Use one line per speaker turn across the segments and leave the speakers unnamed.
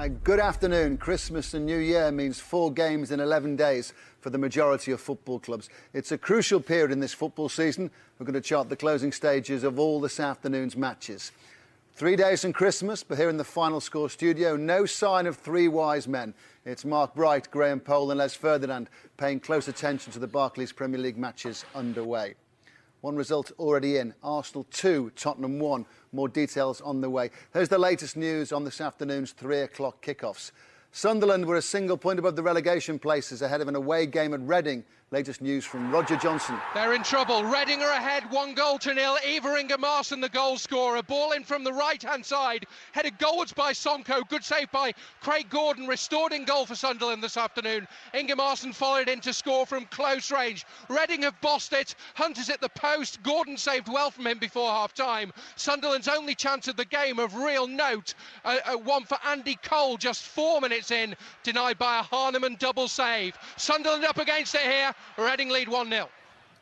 Good afternoon. Christmas and New Year means 4 games in 11 days for the majority of football clubs. It's a crucial period in this football season. We're going to chart the closing stages of all this afternoon's matches. 3 days from Christmas, but here in the Final Score studio, no sign of 3 wise men. It's Mark Bright, Graham Poll and Les Ferdinand paying close attention to the Barclays Premier League matches underway. One result already in. Arsenal 2, Tottenham 1. More details on the way. Here's the latest news on this afternoon's 3 o'clock kickoffs. Sunderland were a single point above the relegation places ahead of an away game at Reading. Latest news from Roger Johnson.
They're in trouble. Reading are ahead 1-0. Eva Ingemarson, the goal scorer. Ball in from the right-hand side. Headed goalwards by Sonko. Good save by Craig Gordon. Restored in goal for Sunderland this afternoon. Ingemarson followed in to score from close range. Reading have bossed it. Hunt is at the post. Gordon saved well from him before half-time. Sunderland's only chance of the game of real note. One for Andy Cole just 4 minutes in. Denied by a Harneman double save. Sunderland up against it here. Reading lead 1-0.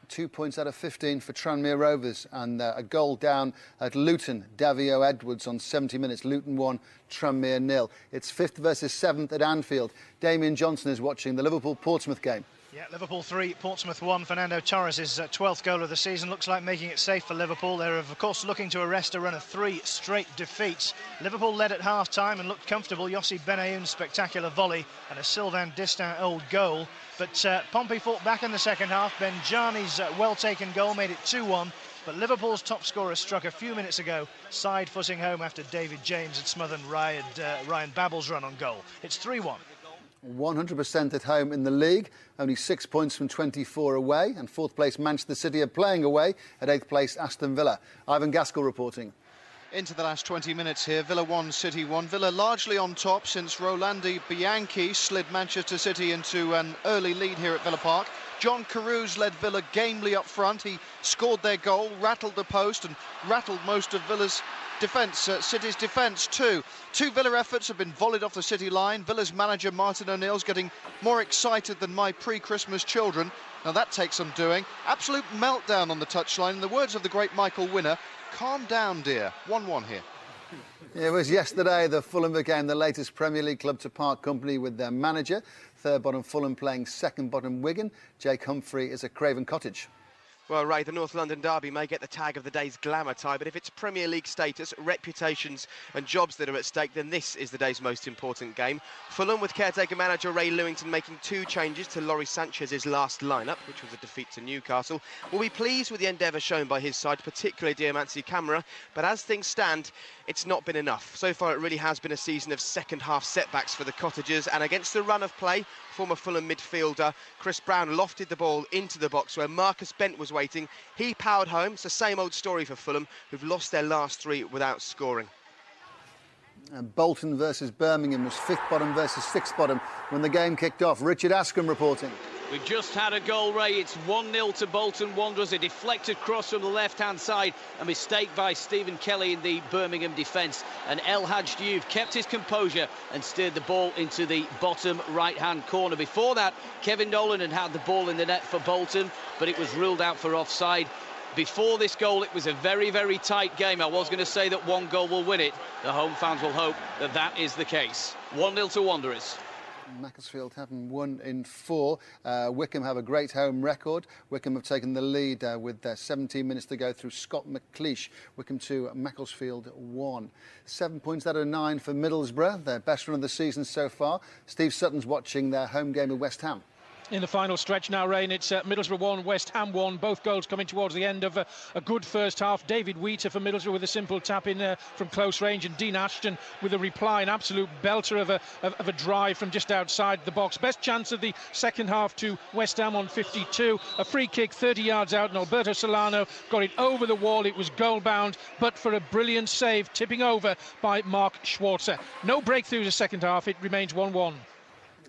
2 points out of 15 for Tranmere Rovers and a goal down at Luton. Davio Edwards on 70 minutes. Luton 1, Tranmere 0. It's 5th versus 7th at Anfield. Damien Johnson is watching the Liverpool-Portsmouth game.
Yeah, Liverpool 3, Portsmouth 1. Fernando Torres' 12th goal of the season looks like making it safe for Liverpool. They're, of course, looking to arrest a run of 3 straight defeats. Liverpool led at half-time and looked comfortable. Yossi Benayoun's spectacular volley and a Sylvain Distin old goal. But Pompey fought back in the second half. Benjani's well-taken goal made it 2-1. But Liverpool's top scorer struck a few minutes ago, side-footing home after David James had smothered Ryan Babel's run on goal. It's 3-1.
100% at home in the league, only 6 points from 24 away, and 4th place Manchester City are playing away at 8th place Aston Villa. Ivan Gaskell reporting.
Into the last 20 minutes here, Villa 1, City 1. Villa largely on top since Rolandi Bianchi slid Manchester City into an early lead here at Villa Park. John Carews led Villa gamely up front. He scored their goal, rattled the post and rattled most of Villa's defence, City's defence too. 2 Villa efforts have been volleyed off the City line. Villa's manager Martin O'Neill's getting more excited than my pre-Christmas children. Now that takes some doing. Absolute meltdown on the touchline. In the words of the great Michael Winner, calm down, dear. 1-1 here.
It was yesterday that Fulham became the latest Premier League club to part company with their manager. Third bottom Fulham playing second bottom Wigan. Jake Humphrey is at Craven Cottage.
Well, Ray, the North London derby may get the tag of the day's glamour tie, but if it's Premier League status, reputations and jobs that are at stake, then this is the day's most important game. Fulham, with caretaker manager Ray Lewington making 2 changes to Laurie Sanchez's last lineup, which was a defeat to Newcastle, will be pleased with the endeavour shown by his side, particularly Diamanti Camara, but as things stand, it's not been enough. So far, it really has been a season of second-half setbacks for the Cottagers, and against the run of play, former Fulham midfielder Chris Brown lofted the ball into the box where Marcus Bent was waiting. He powered home. It's the same old story for Fulham, who've lost their last 3 without scoring.
And Bolton versus Birmingham was 5th bottom versus 6th bottom when the game kicked off. Richard Askham reporting.
We've just had a goal, Ray. It's 1-0 to Bolton Wanderers. A deflected cross from the left-hand side. A mistake by Stephen Kelly in the Birmingham defence. And El Hadj Diouf kept his composure and steered the ball into the bottom right-hand corner. Before that, Kevin Nolan had the ball in the net for Bolton, but it was ruled out for offside. Before this goal, it was a very, very tight game. I was going to say that 1 goal will win it. The home fans will hope that that is the case. 1-0 to Wanderers.
Macclesfield haven't won in 4. Wycombe have a great home record. Wycombe have taken the lead with 17 minutes to go through Scott McLeish. Wycombe 2, Macclesfield 1. 7 points out of 9 for Middlesbrough, their best run of the season so far. Steve Sutton's watching their home game with West Ham.
In the final stretch now, Rain, it's Middlesbrough 1, West Ham 1. Both goals coming towards the end of a good first half. David Wheater for Middlesbrough with a simple tap in from close range, and Dean Ashton with a reply, an absolute belter of a drive from just outside the box. Best chance of the second half to West Ham on 52. A free kick 30 yards out, and Alberto Solano got it over the wall. It was goal-bound, but for a brilliant save, tipping over by Mark Schwarzer. No breakthroughs the second half. It remains 1-1.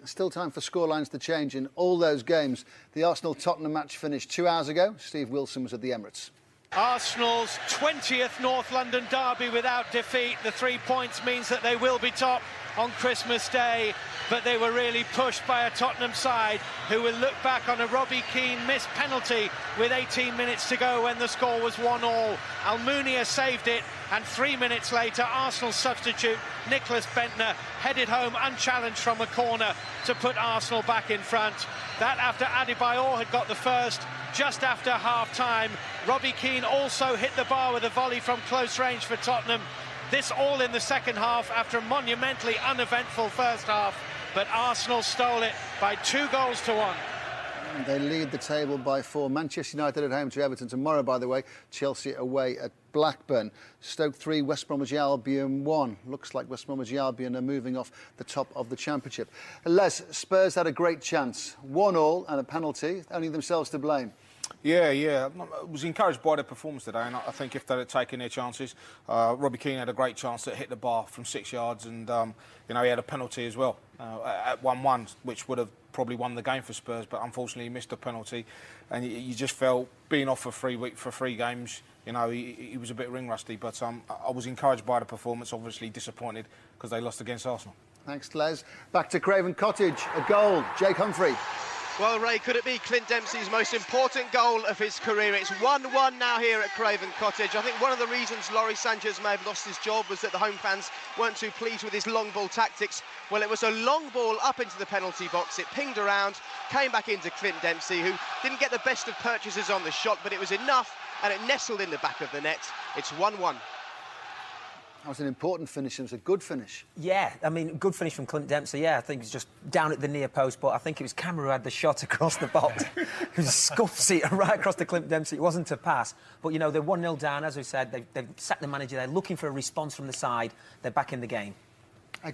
Still time for scorelines to change in all those games. The Arsenal-Tottenham match finished 2 hours ago. Steve Wilson was at the Emirates.
Arsenal's 20th North London derby without defeat. The 3 points means that they will be top on Christmas Day, but they were really pushed by a Tottenham side who will look back on a Robbie Keane missed penalty with 18 minutes to go when the score was 1-1. Almunia saved it, and 3 minutes later Arsenal substitute substitute, Nicholas Bentner, headed home unchallenged from a corner to put Arsenal back in front. That after Adebayor had got the first just after half-time. Robbie Keane also hit the bar with a volley from close range for Tottenham. This all in the second half after a monumentally uneventful first half, but Arsenal stole it by 2-1.
They lead the table by 4. Manchester United at home to Everton tomorrow, by the way. Chelsea away at Blackburn. Stoke 3, West Bromwich Albion 1. Looks like West Bromwich Albion are moving off the top of the Championship. Les, Spurs had a great chance. 1-1 and a penalty, only themselves to blame.
Yeah. I was encouraged by their performance today, and I think if they had taken their chances, Robbie Keane had a great chance that hit the bar from 6 yards, and he had a penalty as well at 1-1, which would have probably won the game for Spurs, but unfortunately he missed a penalty, and you just felt being off for 3 games. He was a bit ring rusty, but I was encouraged by the performance. Obviously disappointed because they lost against Arsenal.
Thanks, Les. Back to Craven Cottage, a goal. Jake Humphrey.
Well, Ray, could it be Clint Dempsey's most important goal of his career? It's 1-1 now here at Craven Cottage. I think one of the reasons Laurie Sanchez may have lost his job was that the home fans weren't too pleased with his long ball tactics. Well, it was a long ball up into the penalty box. It pinged around, came back into Clint Dempsey, who didn't get the best of purchases on the shot, but it was enough, and it nestled in the back of the net. It's 1-1.
That was an important finish. It was a good finish.
Yeah, I mean, good finish from Clint Dempsey, yeah. I think it was just down at the near post, but I think it was Cameron who had the shot across the box. It was scuffed it right across to Clint Dempsey. It wasn't a pass. But, they're 1-0 down, as we said. They've sacked the manager. They're looking for a response from the side. They're back in the game.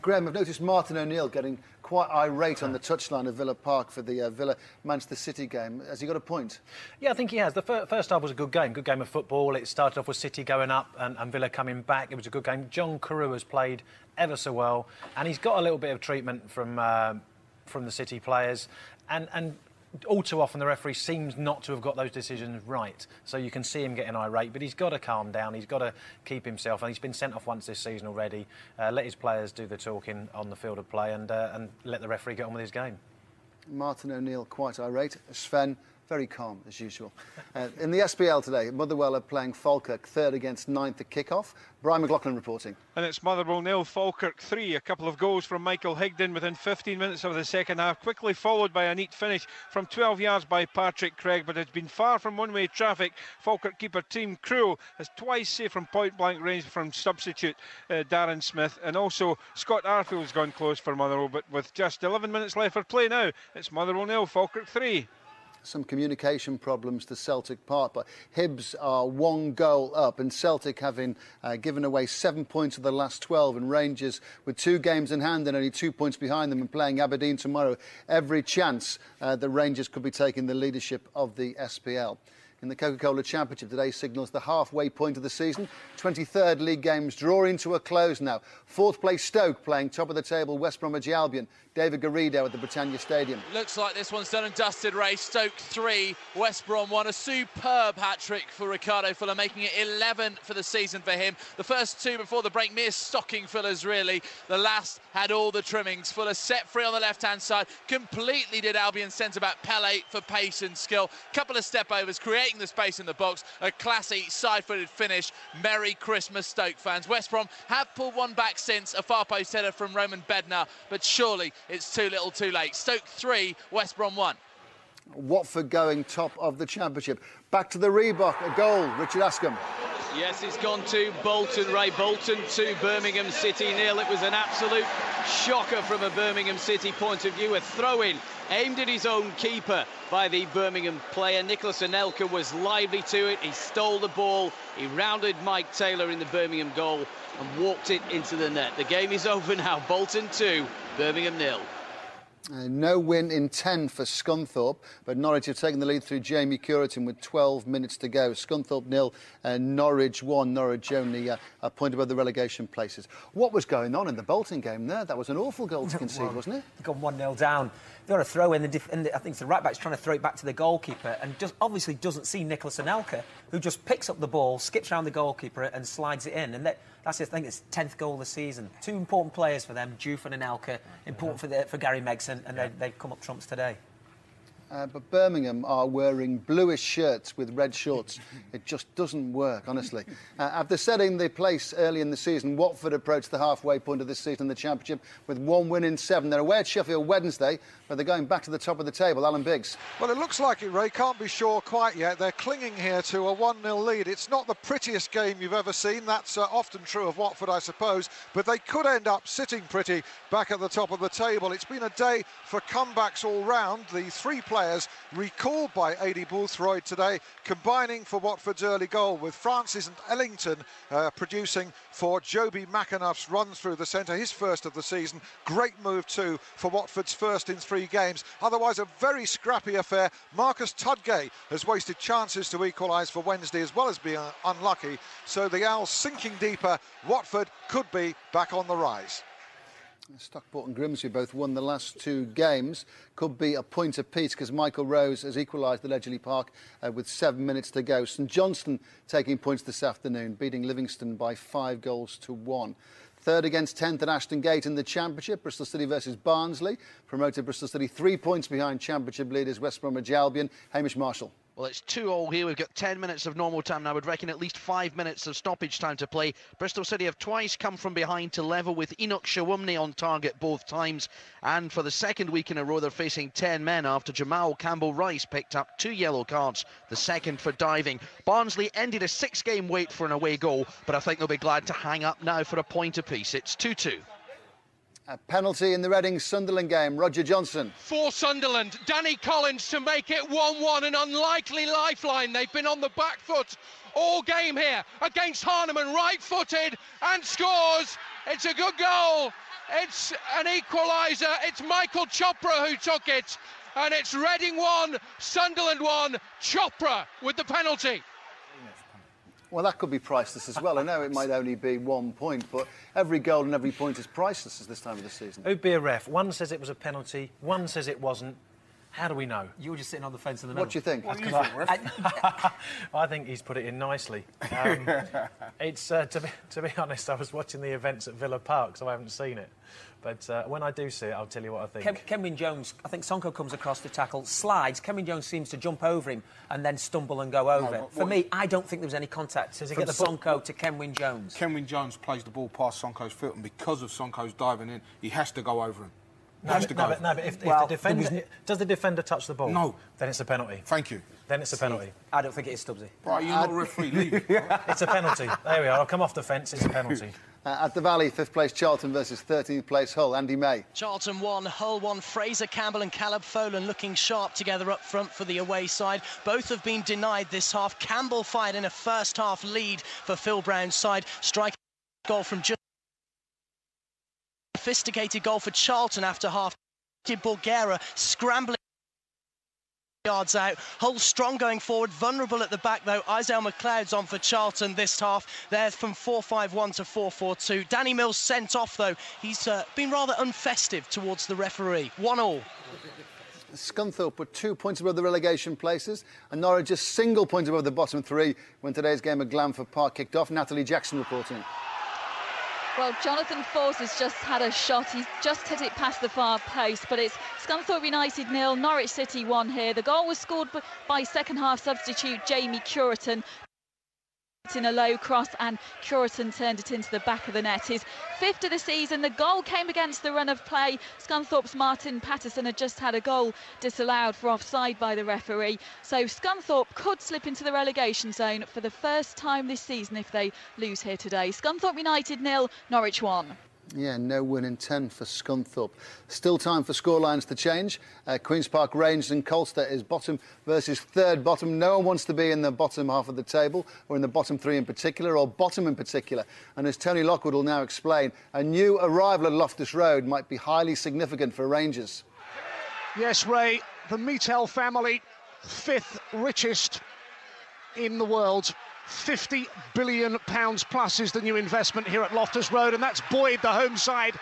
Graham, I've noticed Martin O'Neill getting quite irate on the touchline of Villa Park for the Villa-Manchester City game. Has he got a point?
Yeah, I think he has. The first half was a good game of football. It started off with City going up and Villa coming back. It was a good game. John Carew has played ever so well, and he's got a little bit of treatment from the City players. And all too often the referee seems not to have got those decisions right. So you can see him getting irate, but he's got to calm down. He's got to keep himself. And he's been sent off once this season already. Let his players do the talking on the field of play and let the referee get on with his game.
Martin O'Neill quite irate. Sven, very calm as usual. In the SPL today, Motherwell are playing Falkirk, 3rd against 9th at kick-off. Brian McLaughlin reporting.
And it's Motherwell 0, Falkirk 3. A couple of goals from Michael Higdon within 15 minutes of the second half, quickly followed by a neat finish from 12 yards by Patrick Craig, but it's been far from one-way traffic. Falkirk keeper Tim Krul has twice saved from point-blank range from substitute Darren Smith, and also Scott Arfield's gone close for Motherwell, but with just 11 minutes left for play now, it's Motherwell 0, Falkirk 3.
Some communication problems to Celtic Park, but Hibs are 1 goal up, and Celtic having given away 7 points of the last 12, and Rangers with 2 games in hand and only 2 points behind them and playing Aberdeen tomorrow. Every chance that Rangers could be taking the leadership of the SPL. In the Coca-Cola Championship, today signals the halfway point of the season. 23rd league games drawing to a close now. 4th place Stoke playing top of the table West Bromwich Albion. David Garrido at the Britannia Stadium.
Looks like this one's done and dusted, Ray. Stoke 3, West Brom 1. A superb hat-trick for Ricardo Fuller, making it 11 for the season for him. The first 2 before the break, mere stocking fillers, really. The last had all the trimmings. Fuller set free on the left-hand side. Completely did Albion centre-back Pele for pace and skill. Couple of step-overs, creating the space in the box. A classy side-footed finish. Merry Christmas, Stoke fans. West Brom have pulled one back since, a far-post header from Roman Bednar, but surely it's too little too late. Stoke 3, West Brom 1.
Watford going top of the Championship. Back to the Reebok, a goal, Richard Askham.
Yes, it's gone to Bolton, Ray. Bolton 2, Birmingham City 0. It was an absolute shocker from a Birmingham City point of view. A throw-in aimed at his own keeper by the Birmingham player. Nicholas Anelka was lively to it. He stole the ball. He rounded Mike Taylor in the Birmingham goal and walked it into the net. The game is over now. Bolton 2, Birmingham 0.
No win in 10 for Scunthorpe, but Norwich have taken the lead through Jamie Curitin with 12 minutes to go. Scunthorpe 0, Norwich 1. Norwich only a point above the relegation places. What was going on in the Bolton game there? That was an awful goal to concede, wasn't it?
They've gone 1-0 down. They've got a throw in, and I think it's the right-back's trying to throw it back to the goalkeeper and just obviously doesn't see Nicholas Anelka, who just picks up the ball, skips around the goalkeeper and slides it in. And that's, I think, it's 10th goal of the season. 2 important players for them, Juve and Anelka, important for Gary Megson, and they've come up trumps today.
But Birmingham are wearing bluish shirts with red shorts. It just doesn't work, honestly. After setting the place early in the season, Watford approached the halfway point of this season in the Championship with 1 win in 7. They're away at Sheffield Wednesday, but they're going back to the top of the table. Alan Biggs.
Well, it looks like it, Ray. Can't be sure quite yet. They're clinging here to a 1-0 lead. It's not the prettiest game you've ever seen. That's often true of Watford, I suppose. But they could end up sitting pretty back at the top of the table. It's been a day for comebacks all round. The 3 players recalled by Adi Boothroyd today, combining for Watford's early goal, with Francis and Ellington producing for Joby McAnuff's run through the centre, his first of the season. Great move too for Watford's first in 3 games. Otherwise a very scrappy affair. Marcus Tudgay has wasted chances to equalise for Wednesday as well as being unlucky. So the Owls sinking deeper. Watford could be back on the rise.
Stockport and Grimsby both won the last 2 games. Could be a point apiece because Michael Rose has equalised at Ledgerley Park with 7 minutes to go. St Johnstone taking points this afternoon, beating Livingston by 5 goals to 1. Third against 10th at Ashton Gate in the Championship. Bristol City versus Barnsley. Promoted Bristol City 3 points behind Championship leaders West Bromwich Albion. Hamish Marshall.
Well, it's 2-2 here. We've got 10 minutes of normal time now. I would reckon at least 5 minutes of stoppage time to play. Bristol City have twice come from behind to level with Enoch Shawumni on target both times. And for the second week in a row, they're facing 10 men after Jamal Campbell-Rice picked up 2 yellow cards, the second for diving. Barnsley ended a 6-game wait for an away goal, but I think they'll be glad to hang up now for a point apiece. It's 2-2.
A penalty in the Reading-Sunderland game. Roger Johnson.
For Sunderland, Danny Collins to make it 1-1, an unlikely lifeline. They've been on the back foot all game here against Harneman, right-footed, and scores. It's a good goal. It's an equaliser. It's Michael Chopra who took it, and it's Reading 1, Sunderland 1. Chopra with the penalty.
Well, that could be priceless as well. I know it might only be 1 point, but every goal and every point is priceless at this time of the season.
Who'd be a ref? One says it was a penalty, one says it wasn't. How do we know?
You were just sitting on the fence in the middle.
What do you think?
I think he's put it in nicely. It's to be honest, I was watching the events at Villa Park, so I haven't seen it. But when I do see it, I'll tell you what I think.
Kenwyne Jones, I think Sonko comes across the tackle, slides. Kenwyne Jones seems to jump over him and then stumble and go over it. For me, I don't think there was any contact from Sonko to Kenwyne Jones.
Kenwyne Jones plays the ball past Sonko's foot, and because of Sonko's diving in, he has to go over him.
But if the defender... Does the defender touch the ball?
No.
Then it's a penalty.
Thank you.
Then it's a penalty.
I don't think it is, Stubbsy.
Right, you're not a referee, leave.
It's a penalty. There we are. I'll come off the fence. It's a penalty.
At the Valley, 5th place Charlton versus 13th place Hull. Andy May.
Charlton 1, Hull 1. Fraser Campbell and Caleb Folan looking sharp together up front for the away side. Both have been denied this half. Campbell fired in a first half lead for Phil Brown's side. Striking goal from just... Sophisticated goal for Charlton after half. Bulgara scrambling yards out. Hull strong going forward, vulnerable at the back though. Isaiah McLeod's on for Charlton this half. They're from 4-5-1 to 4-4-2. Danny Mills sent off though. He's been rather unfestive towards the referee. 1-1.
Scunthorpe were 2 points above the relegation places, and Norwich just single point above the bottom 3 when today's game at Glanford Park kicked off. Natalie Jackson reporting.
Well, Jonathan Force has just had a shot. He's just hit it past the far post, but it's Scunthorpe United 0, Norwich City 1 here. The goal was scored by second-half substitute Jamie Curitan in a low cross, and Curitan turned it into the back of the net. His 5th of the season. The goal came against the run of play. Scunthorpe's Martin Patterson had just had a goal disallowed for offside by the referee. So Scunthorpe could slip into the relegation zone for the first time this season if they lose here today. Scunthorpe United 0, Norwich 1.
Yeah, no win in 10 for Scunthorpe. Still time for scorelines to change. Queen's Park Rangers and Colster is bottom versus third bottom. No one wants to be in the bottom half of the table, or in the bottom 3 in particular, or bottom in particular. And as Tony Lockwood will now explain, a new arrival at Loftus Road might be highly significant for Rangers.
Yes, Ray, the Meatel family, 5th richest in the world. £50 billion plus is the new investment here at Loftus Road, and that's buoyed the home side.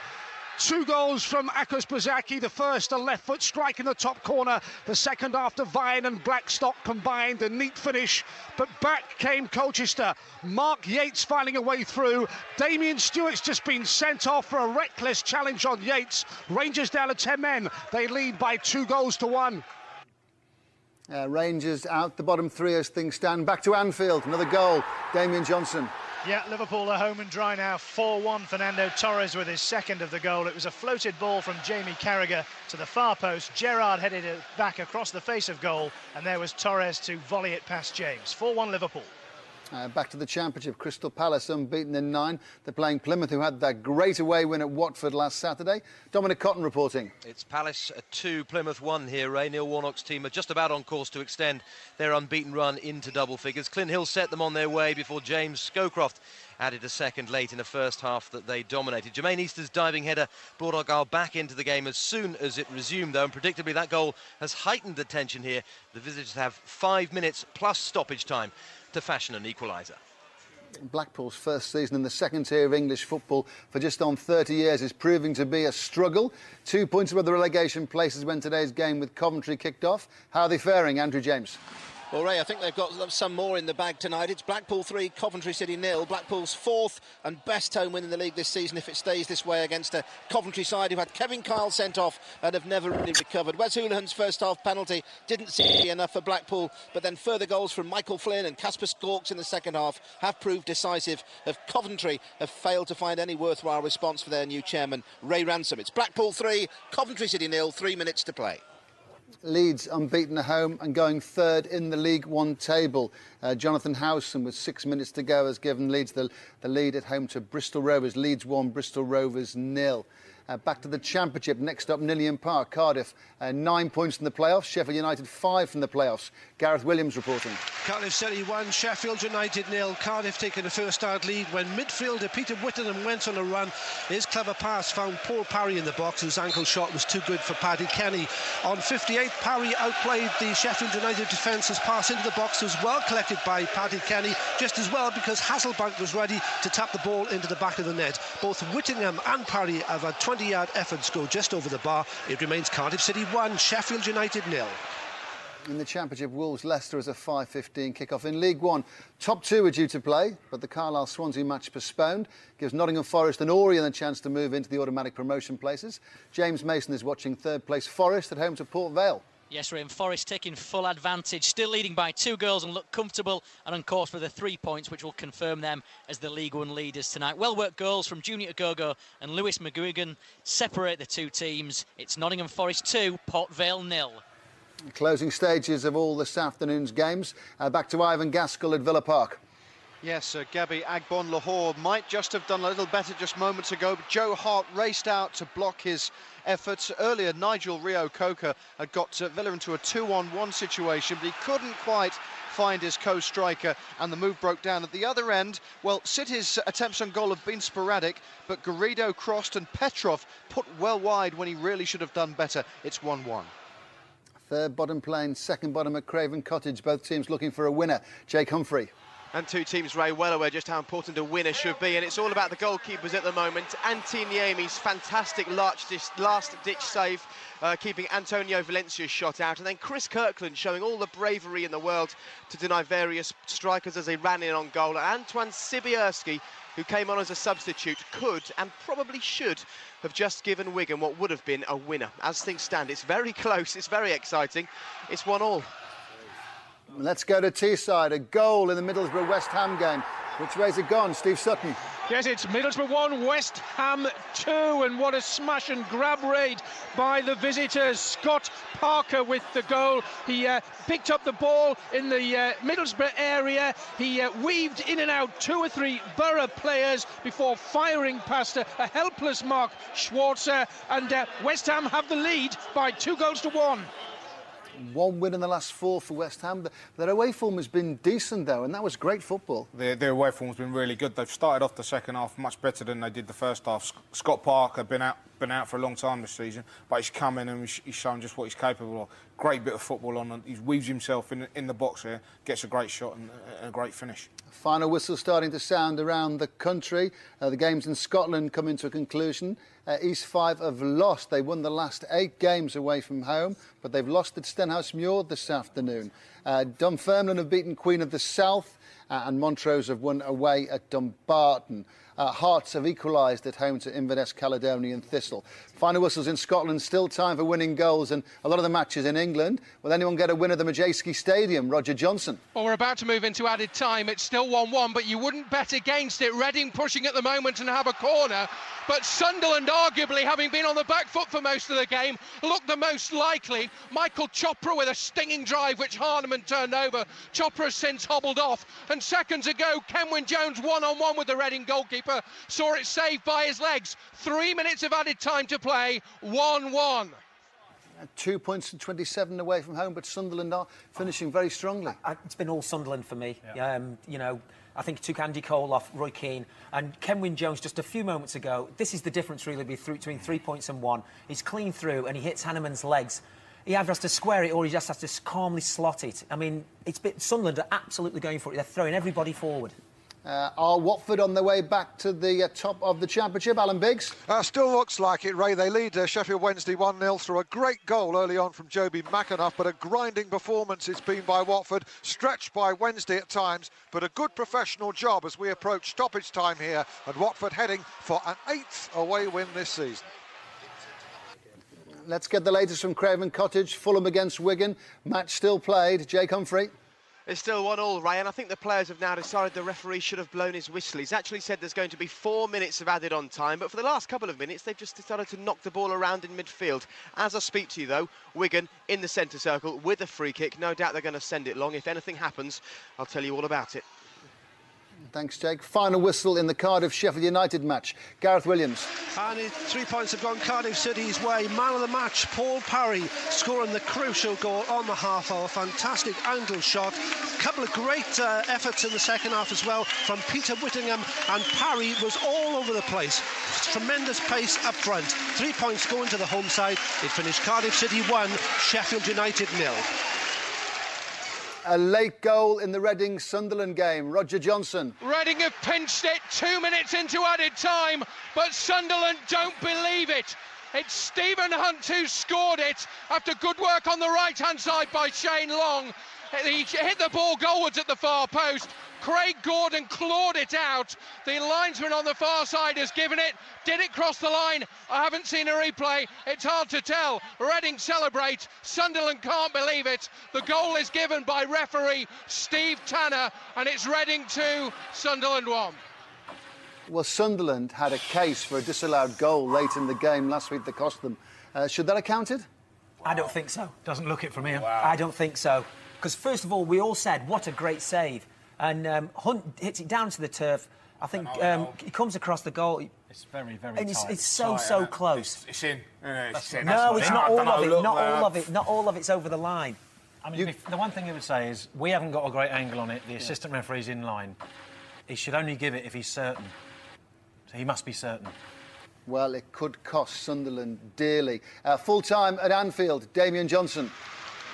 2 goals from Akos Bazaki, the first a left foot strike in the top corner, the second after Vine and Blackstock combined, a neat finish, but back came Colchester. Mark Yates finding a way through. Damien Stewart's just been sent off for a reckless challenge on Yates. Rangers down to 10 men, they lead by 2 goals to 1.
Rangers out the bottom three as things stand. Back to Anfield, another goal. Damien Johnson.
Yeah, Liverpool are home and dry now. 4-1. Fernando Torres with his second of the goal. It was a floated ball from Jamie Carragher to the far post. Gerrard headed it back across the face of goal, and there was Torres to volley it past James. 4-1 Liverpool.
Back to the Championship, Crystal Palace unbeaten in 9. They're playing Plymouth, who had that great away win at Watford last Saturday. Dominic Cotton reporting.
It's Palace 2, Plymouth 1 here, Ray. Neil Warnock's team are just about on course to extend their unbeaten run into double figures. Clint Hill set them on their way before James Scowcroft added a second late in the first half that they dominated. Jermaine Easter's diving header brought Argyle back into the game as soon as it resumed, though, and predictably that goal has heightened the tension here. The visitors have 5 minutes plus stoppage time to fashion an equaliser.
Blackpool's first season in the second tier of English football for just on 30 years is proving to be a struggle. 2 points above the relegation places when today's game with Coventry kicked off. How are they faring, Andrew James?
Well, Ray, I think they've got some more in the bag tonight. It's Blackpool 3, Coventry City 0. Blackpool's 4th and best home win in the league this season if it stays this way against a Coventry side who had Kevin Kyle sent off and have never really recovered. Wes Hoolahan's first half penalty didn't seem to be enough for Blackpool, but then further goals from Michael Flynn and Casper Skorks in the second half have proved decisive. Of Coventry have failed to find any worthwhile response for their new chairman, Ray Ransom. It's Blackpool 3, Coventry City 0, 3 minutes to play.
Leeds unbeaten at home and going third in the League One table. Jonathan Howson, with 6 minutes to go, has given Leeds the lead at home to Bristol Rovers. Leeds 1, Bristol Rovers 0. Back to the Championship. Next up, Nillian Park, Cardiff. 9 points from the playoffs. Sheffield United 5 from the playoffs. Gareth Williams reporting.
Cardiff City 1, Sheffield United 0. Cardiff taking the first start lead when midfielder Peter Whittingham went on a run. His clever pass found Paul Parry in the box. His ankle shot was too good for Paddy Kenny. On 58, Parry outplayed the Sheffield United defence. His pass into the box was well collected by Paddy Kenny, just as well because Hasselbank was ready to tap the ball into the back of the net. Both Whittingham and Parry have had 20-yard efforts go just over the bar. It remains Cardiff City 1, Sheffield United 0.
In the Championship, Wolves-Leicester is a 5:15 kick-off. In League One, top two are due to play, but the Carlisle-Swansea match postponed gives Nottingham Forest and Orient a chance to move into the automatic promotion places. James Mason is watching third-place Forest at home to Port Vale.
Yes, Ray, and Forest taking full advantage, still leading by 2 goals and look comfortable and on course for the 3 points, which will confirm them as the League One leaders tonight. Well-worked goals from Junior Agogo and Lewis McGuigan separate the two teams. It's Nottingham Forest 2, Port Vale 0.
Closing stages of all this afternoon's games. Back to Ivan Gaskell at Villa Park.
Yes, Gabby Agbon-Lahore might just have done a little better just moments ago, but Joe Hart raced out to block his efforts. Earlier, Nigel Rio-Coker had got Villa into a 2-on-1 situation, but he couldn't quite find his co-striker, and the move broke down. At the other end, well, City's attempts on goal have been sporadic, but Garrido crossed and Petrov put well wide when he really should have done better. It's 1-1.
Third bottom playing second bottom at Craven Cottage. Both teams looking for a winner. Jake Humphrey.
And two teams, Ray, well aware just how important a winner should be, and it's all about the goalkeepers at the moment. Antti Niemi's fantastic last-ditch save, keeping Antonio Valencia's shot out, and then Chris Kirkland showing all the bravery in the world to deny various strikers as they ran in on goal. And Antoine Sibierski, who came on as a substitute, could and probably should have just given Wigan what would have been a winner. As things stand, it's very close, it's very exciting, it's 1-1.
Let's go to Teesside. A goal in the Middlesbrough West Ham game. Which way's it gone, Steve Sutton?
Yes, it's Middlesbrough 1, West Ham 2, and what a smash and grab raid by the visitors. Scott Parker with the goal. He picked up the ball in the Middlesbrough area. He weaved in and out 2 or 3 Borough players before firing past a helpless Mark Schwarzer, and West Ham have the lead by 2-1.
1 win in the last 4 for West Ham. Their away form has been decent, though, and that was great football.
Their away form's been really good. They've started off the second half much better than they did the first half. Scott Parker been out for a long time this season, but he's come in and he's shown just what he's capable of. Great bit of football on. He weaves himself in the box here, gets a great shot and a great finish.
Final whistle starting to sound around the country. The games in Scotland come into a conclusion. East 5 have lost. They won the last 8 games away from home, but they've lost at Stenhousemuir this afternoon. Dunfermline have beaten Queen of the South, and Montrose have won away at Dumbarton. Hearts have equalised at home to Inverness, Caledonian Thistle. Final whistles in Scotland, still time for winning goals, and a lot of the matches in England. Will anyone get a win at the Majeski Stadium? Roger Johnson.
Well, we're about to move into added time. It's still 1-1, but you wouldn't bet against it. Reading pushing at the moment and have a corner. But Sunderland, arguably, having been on the back foot for most of the game, looked the most likely. Michael Chopra with a stinging drive, which Harneman turned over. Chopra has since hobbled off. And seconds ago, Kenwyn Jones, one-on-one with the Reading goalkeeper, saw it saved by his legs. 3 minutes of added time to play, 1-1.
2 points and 27 away from home, but Sunderland are finishing very strongly.
It's been all Sunderland for me. Yeah. You know, I think it took Andy Cole off, Roy Keane, and Kenwyn Jones just a few moments ago. This is the difference really between 3 points and 1. He's clean through and he hits Hanneman's legs. He either has to square it or he just has to calmly slot it. I mean, Sunderland are absolutely going for it. They're throwing everybody forward.
Are Watford on their way back to the top of the Championship? Alan Biggs?
Still looks like it, Ray. They lead Sheffield Wednesday 1-0 through a great goal early on from Joby McAnuff, but a grinding performance it's been by Watford, stretched by Wednesday at times, but a good professional job as we approach stoppage time here, and Watford heading for an 8th away win this season.
Let's get the latest from Craven Cottage. Fulham against Wigan. Match still played. Jake Humphrey.
It's still 1-1, Ray, and I think the players have now decided the referee should have blown his whistle. He's actually said there's going to be 4 minutes of added on time, but for the last couple of minutes, they've just decided to knock the ball around in midfield. As I speak to you, though, Wigan in the centre circle with a free kick. No doubt they're going to send it long. If anything happens, I'll tell you all about it.
Thanks, Jake. Final whistle in the Cardiff-Sheffield United match. Gareth Williams.
And 3 points have gone Cardiff City's way. Man of the match, Paul Parry, scoring the crucial goal on the half-hour. Fantastic angle shot. A couple of great efforts in the second half as well from Peter Whittingham, and Parry was all over the place. Tremendous pace up front. 3 points going to the home side. It finished Cardiff City 1, Sheffield United 0.
A late goal in the Reading-Sunderland game. Roger Johnson.
Reading have pinched it 2 minutes into added time, but Sunderland don't believe it. It's Stephen Hunt who scored it after good work on the right-hand side by Shane Long. He hit the ball goalwards at the far post. Craig Gordon clawed it out. The linesman on the far side has given it. Did it cross the line? I haven't seen a replay. It's hard to tell. Reading celebrate. Sunderland can't believe it. The goal is given by referee Steve Tanner, and it's Reading 2, Sunderland 1.
Well, Sunderland had a case for a disallowed goal late in the game last week that cost them. Should that have counted?
I don't think so.
Doesn't look it from here.
Wow. I don't think so. Because, first of all, we all said, what a great save. And Hunt hits it down to the turf. I think he comes across the goal.
It's very, very
and
tight.
It's so close.
It's in. It's in.
No, it's not all of it. Not all of it. Not all of it's over the line.
I mean, the one thing I would say is we haven't got a great angle on it. The assistant referee's in line. He should only give it if he's certain. So he must be certain.
Well, it could cost Sunderland dearly. Full-time at Anfield, Damien Johnson.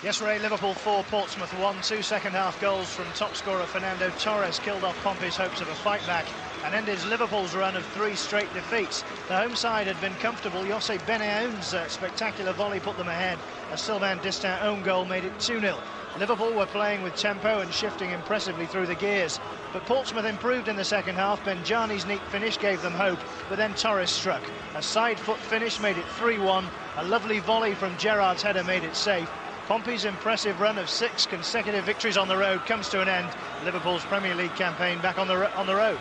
Yes, Ray, Liverpool 4, Portsmouth 1. 2 second-half goals from top scorer Fernando Torres killed off Pompey's hopes of a fight-back and ended Liverpool's run of 3 straight defeats. The home side had been comfortable. Jose Benayoun's spectacular volley put them ahead. A Sylvain Distin own goal made it 2-0. Liverpool were playing with tempo and shifting impressively through the gears. But Portsmouth improved in the second half. Benjani's neat finish gave them hope, but then Torres struck. A side foot finish made it 3-1. A lovely volley from Gerrard's header made it safe. Pompey's impressive run of 6 consecutive victories on the road comes to an end. Liverpool's Premier League campaign back on the road.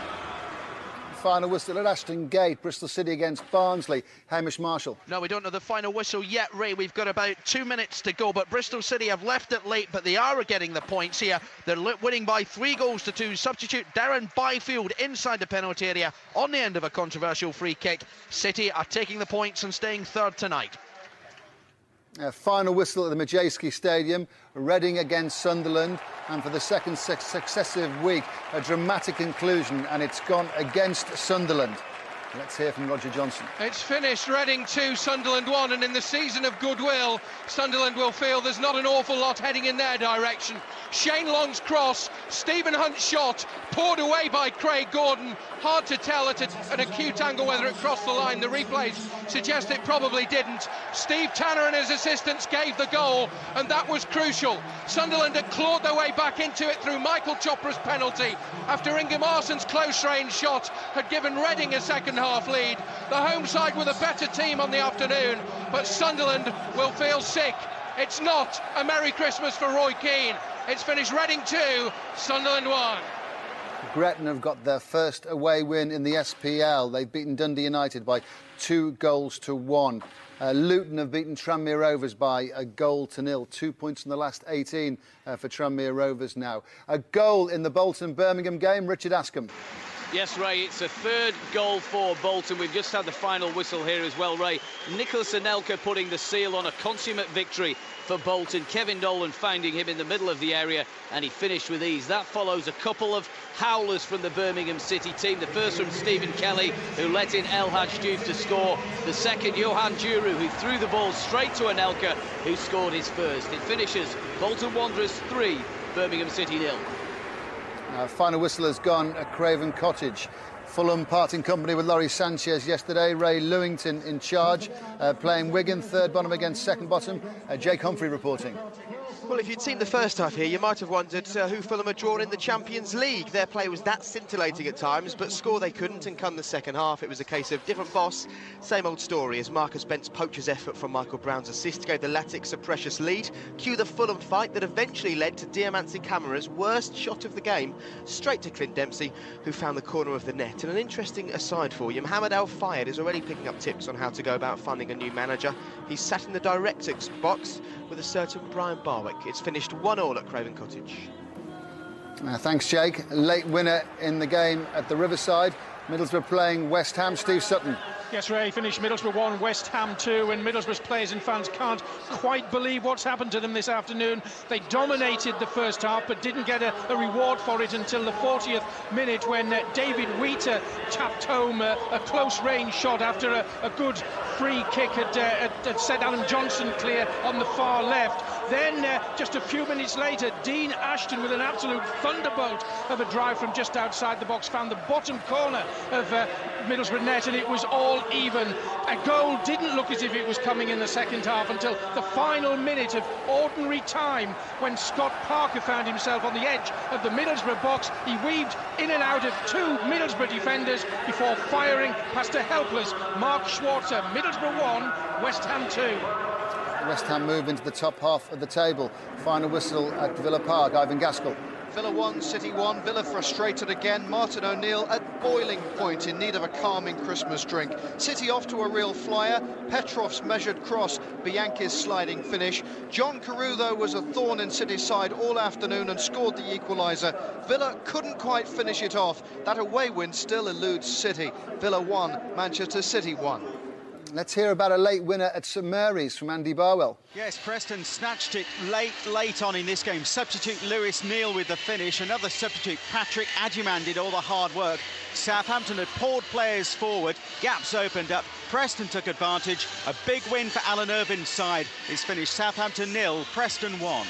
Final whistle at Ashton Gate, Bristol City against Barnsley. Hamish Marshall.
No, we don't know the final whistle yet, Ray. We've got about 2 minutes to go, but Bristol City have left it late, but they are getting the points here. They're winning by 3-2. Substitute Darren Byfield inside the penalty area on the end of a controversial free kick. City are taking the points and staying third tonight.
Final whistle at the Majeski Stadium, Reading against Sunderland, and for the second successive week, a dramatic conclusion, and it's gone against Sunderland. Let's hear from Roger Johnson.
It's finished Reading 2, Sunderland 1, and in the season of goodwill, Sunderland will feel there's not an awful lot heading in their direction. Shane Long's cross, Stephen Hunt's shot, poured away by Craig Gordon. Hard to tell at an acute angle whether it crossed the line. The replays suggest it probably didn't. Steve Tanner and his assistants gave the goal, and that was crucial. Sunderland had clawed their way back into it through Michael Chopra's penalty after Inge Marsson's close-range shot had given Reading a second-half lead. The home side were the better team on the afternoon, but Sunderland will feel sick. It's not a Merry Christmas for Roy Keane. It's finished Reading 2, Sunderland 1.
Gretna have got their first away win in the SPL. They've beaten Dundee United by 2-1. Luton have beaten Tranmere Rovers by 1-0. 2 points in the last 18 for Tranmere Rovers now. A goal in the Bolton-Birmingham game, Richard Askham.
Yes, Ray, it's a third goal for Bolton. We've just had the final whistle here as well, Ray. Nicholas Anelka putting the seal on a consummate victory for Bolton. Kevin Dolan finding him in the middle of the area, and he finished with ease. That follows a couple of howlers from the Birmingham City team. The first from Stephen Kelly, who let in El Hadj Diouf to score. The second, Johan Djuru, who threw the ball straight to Anelka, who scored his first. It finishes Bolton Wanderers 3, Birmingham City 0.
Final whistle has gone at Craven Cottage. Fulham parting company with Laurie Sanchez yesterday. Ray Lewington in charge, playing Wigan, third bottom against second bottom. Jake Humphrey reporting.
Well, if you'd seen the first half here, you might have wondered who Fulham had drawn in the Champions League. Their play was that scintillating at times, but score they couldn't, and come the second half, it was a case of different boss, same old story, as Marcus Bent's poacher's effort from Michael Brown's assist gave the Latics a precious lead. Cue the Fulham fight that eventually led to Diamanti Camara's worst shot of the game, straight to Clint Dempsey, who found the corner of the net. And an interesting aside for you, Mohamed Al Fayed is already picking up tips on how to go about finding a new manager. He's sat in the director's box with a certain Brian Barwick. It's finished 1-1 at Craven Cottage.
Thanks, Jake. Late winner in the game at the Riverside. Middlesbrough playing West Ham. Steve Sutton.
Yes, Ray, finished Middlesbrough 1, West Ham 2, and Middlesbrough's players and fans can't quite believe what's happened to them this afternoon. They dominated the first half, but didn't get a reward for it until the 40th minute, when David Wheater tapped home a close-range shot after a good free kick had set Adam Johnson clear on the far left. Then, just a few minutes later, Dean Ashton, with an absolute thunderbolt of a drive from just outside the box, found the bottom corner of Middlesbrough net, and it was all even. A goal didn't look as if it was coming in the second half until the final minute of ordinary time, when Scott Parker found himself on the edge of the Middlesbrough box. He weaved in and out of two Middlesbrough defenders before firing past a helpless Mark Schwarzer. Middlesbrough 1, West Ham 2.
West Ham move into the top half of the table. Final whistle at Villa Park. Ivan Gaskell.
Villa 1, City 1. Villa frustrated again. Martin O'Neill at boiling point, in need of a calming Christmas drink. City off to a real flyer. Petrov's measured cross, Bianchi's sliding finish. John Carew, though, was a thorn in City's side all afternoon and scored the equaliser. Villa couldn't quite finish it off. That away win still eludes City. Villa 1, Manchester City 1.
Let's hear about a late winner at St Mary's from Andy Barwell.
Yes, Preston snatched it late on in this game. Substitute Lewis Neal with the finish. Another substitute, Patrick Adjuman, did all the hard work. Southampton had poured players forward. Gaps opened up. Preston took advantage. A big win for Alan Irvin's side. It's finished Southampton 0, Preston 1.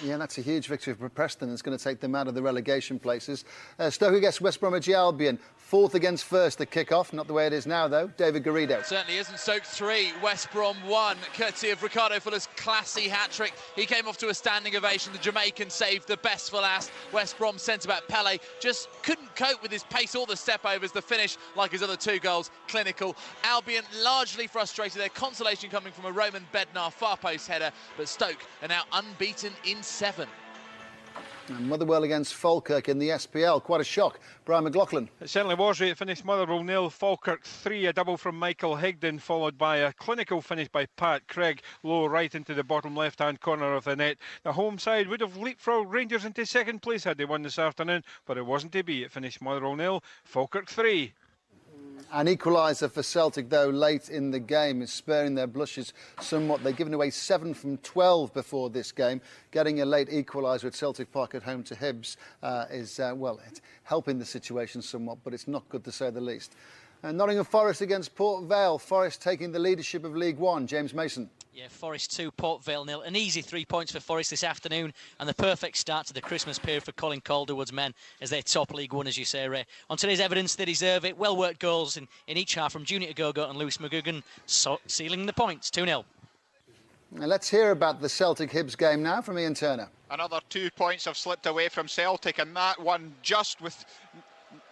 Yeah, that's a huge victory for Preston. It's going to take them out of the relegation places. Stoke against West Bromwich Albion. Fourth against first at kick-off. Not the way it is now, though. David Garrido.
Certainly isn't. Stoke 3, West Brom 1, courtesy of Ricardo Fuller's classy hat-trick. He came off to a standing ovation. The Jamaican saved the best for last. West Brom centre-back Pele just couldn't cope with his pace or the step-overs. The finish, like his other two goals, clinical. Albion largely frustrated. Their consolation coming from a Roman Bednar far-post header. But Stoke are now unbeaten in 7.
And Motherwell against Falkirk in the SPL. Quite a shock. Brian McLaughlin.
It certainly was, Ray. It finished Motherwell 0, Falkirk 3. A double from Michael Higdon, followed by a clinical finish by Pat Craig, low right into the bottom left-hand corner of the net. The home side would have leapfrogged Rangers into second place had they won this afternoon, but it wasn't to be. It finished Motherwell 0, Falkirk 3.
An equaliser for Celtic, though, late in the game is sparing their blushes somewhat. They've given away 7 from 12 before this game. Getting a late equaliser at Celtic Park at home to Hibs is, well, it's helping the situation somewhat, but it's not good to say the least. Nottingham Forest against Port Vale. Forest taking the leadership of League One. James Mason.
Yeah, Forest 2, Port Vale 0. An easy 3 points for Forest this afternoon, and the perfect start to the Christmas period for Colin Calderwood's men as they top League One, as you say, Ray. On today's evidence, they deserve it. Well-worked goals in each half from Junior Gogo and Lewis McGugan, sealing the points, 2-0.
Now let's hear about the Celtic-Hibs game now from Ian Turner.
Another 2 points have slipped away from Celtic, and that one just with...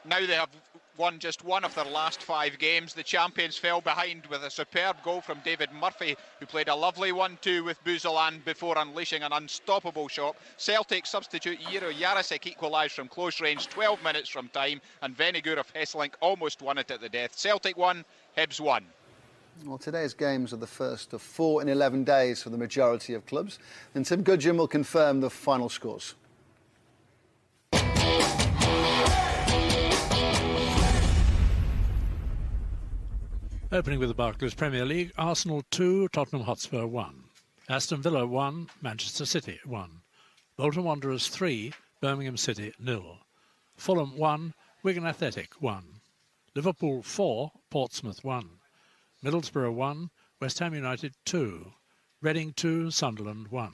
Now they have won just one of their last 5 games. The champions fell behind with a superb goal from David Murphy, who played a lovely 1-2 with Buzelan before unleashing an unstoppable shot. Celtic substitute Jiro Jarosik equalised from close range 12 minutes from time, and Venegur of Hesselink almost won it at the death. Celtic won, Hibs won.
Well, today's games are the first of 4 in 11 days for the majority of clubs, and Tim Goodgin will confirm the final scores.
Opening with the Barclays Premier League, Arsenal 2, Tottenham Hotspur 1. Aston Villa 1, Manchester City 1. Bolton Wanderers 3, Birmingham City 0. Fulham 1, Wigan Athletic 1. Liverpool 4, Portsmouth 1. Middlesbrough 1, West Ham United 2. Reading 2, Sunderland 1.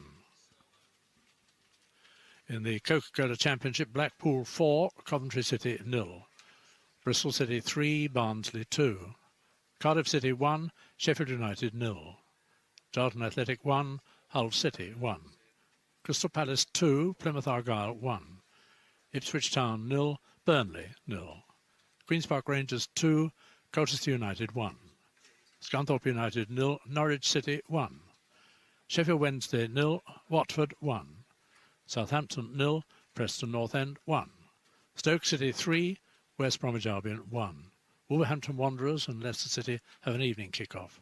In the Coca-Cola Championship, Blackpool 4, Coventry City 0. Bristol City 3, Barnsley 2. Cardiff City 1, Sheffield United 0. Charlton Athletic 1, Hull City 1. Crystal Palace 2, Plymouth Argyle 1. Ipswich Town 0, Burnley 0. Queen's Park Rangers 2, Colchester United 1. Scunthorpe United 0, Norwich City 1. Sheffield Wednesday 0, Watford 1. Southampton 0, Preston North End 1. Stoke City 3, West Bromwich Albion 1. Wolverhampton Wanderers and Leicester City have an evening kick-off.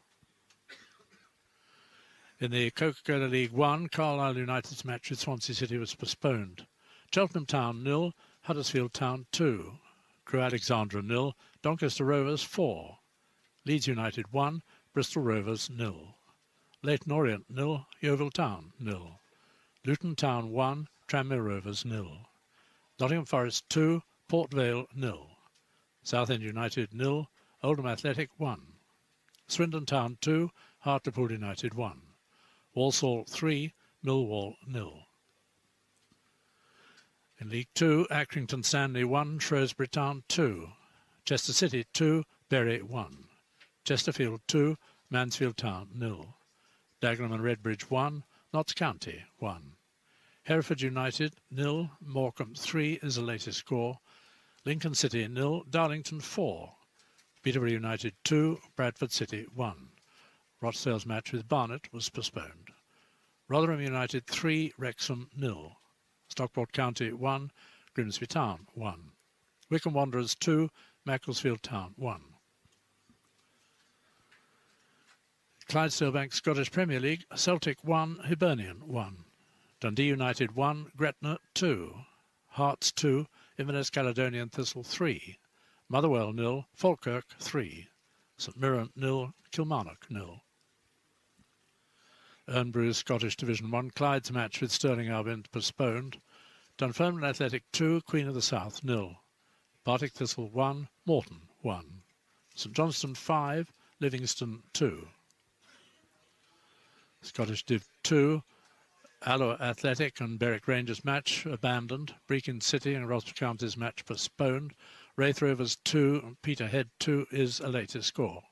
In the Coca-Cola League 1, Carlisle United's match with Swansea City was postponed. Cheltenham Town 0, Huddersfield Town 2. Crewe Alexandra 0, Doncaster Rovers 4. Leeds United 1, Bristol Rovers 0. Leyton Orient 0, Yeovil Town 0. Luton Town 1, Tranmere Rovers 0. Nottingham Forest 2, Port Vale 0. Southend United 0, Oldham Athletic 1. Swindon Town 2, Hartlepool United 1. Walsall 3, Millwall 0. In League 2, Accrington Stanley 1, Shrewsbury Town 2. Chester City 2, Bury 1. Chesterfield 2, Mansfield Town 0. Dagenham and Redbridge 1, Notts County 1. Hereford United 0, Morecambe 3 is the latest score. Lincoln City 0, Darlington 4. Peterborough United 2, Bradford City 1. Rochdale's match with Barnet was postponed. Rotherham United 3, Wrexham 0. Stockport County 1, Grimsby Town 1. Wycombe Wanderers 2, Macclesfield Town 1. Clydesdale Bank Scottish Premier League, Celtic 1, Hibernian 1. Dundee United 1, Gretna 2. Hearts 2, Inverness Caledonian Thistle 3. Motherwell 0, Falkirk 3. St Mirren 0, Kilmarnock 0. Ernbrew Scottish Division 1, Clyde's match with Stirling Albion postponed. Dunfermline Athletic 2, Queen of the South 0. Partick Thistle 1, Morton 1. St Johnstone 5, Livingston 2. Scottish Div 2, Alloa Athletic and Berwick Rangers match abandoned. Brechin City and Rossiter County's match postponed. Wraith Rovers 2 and Peterhead 2 is a latest score.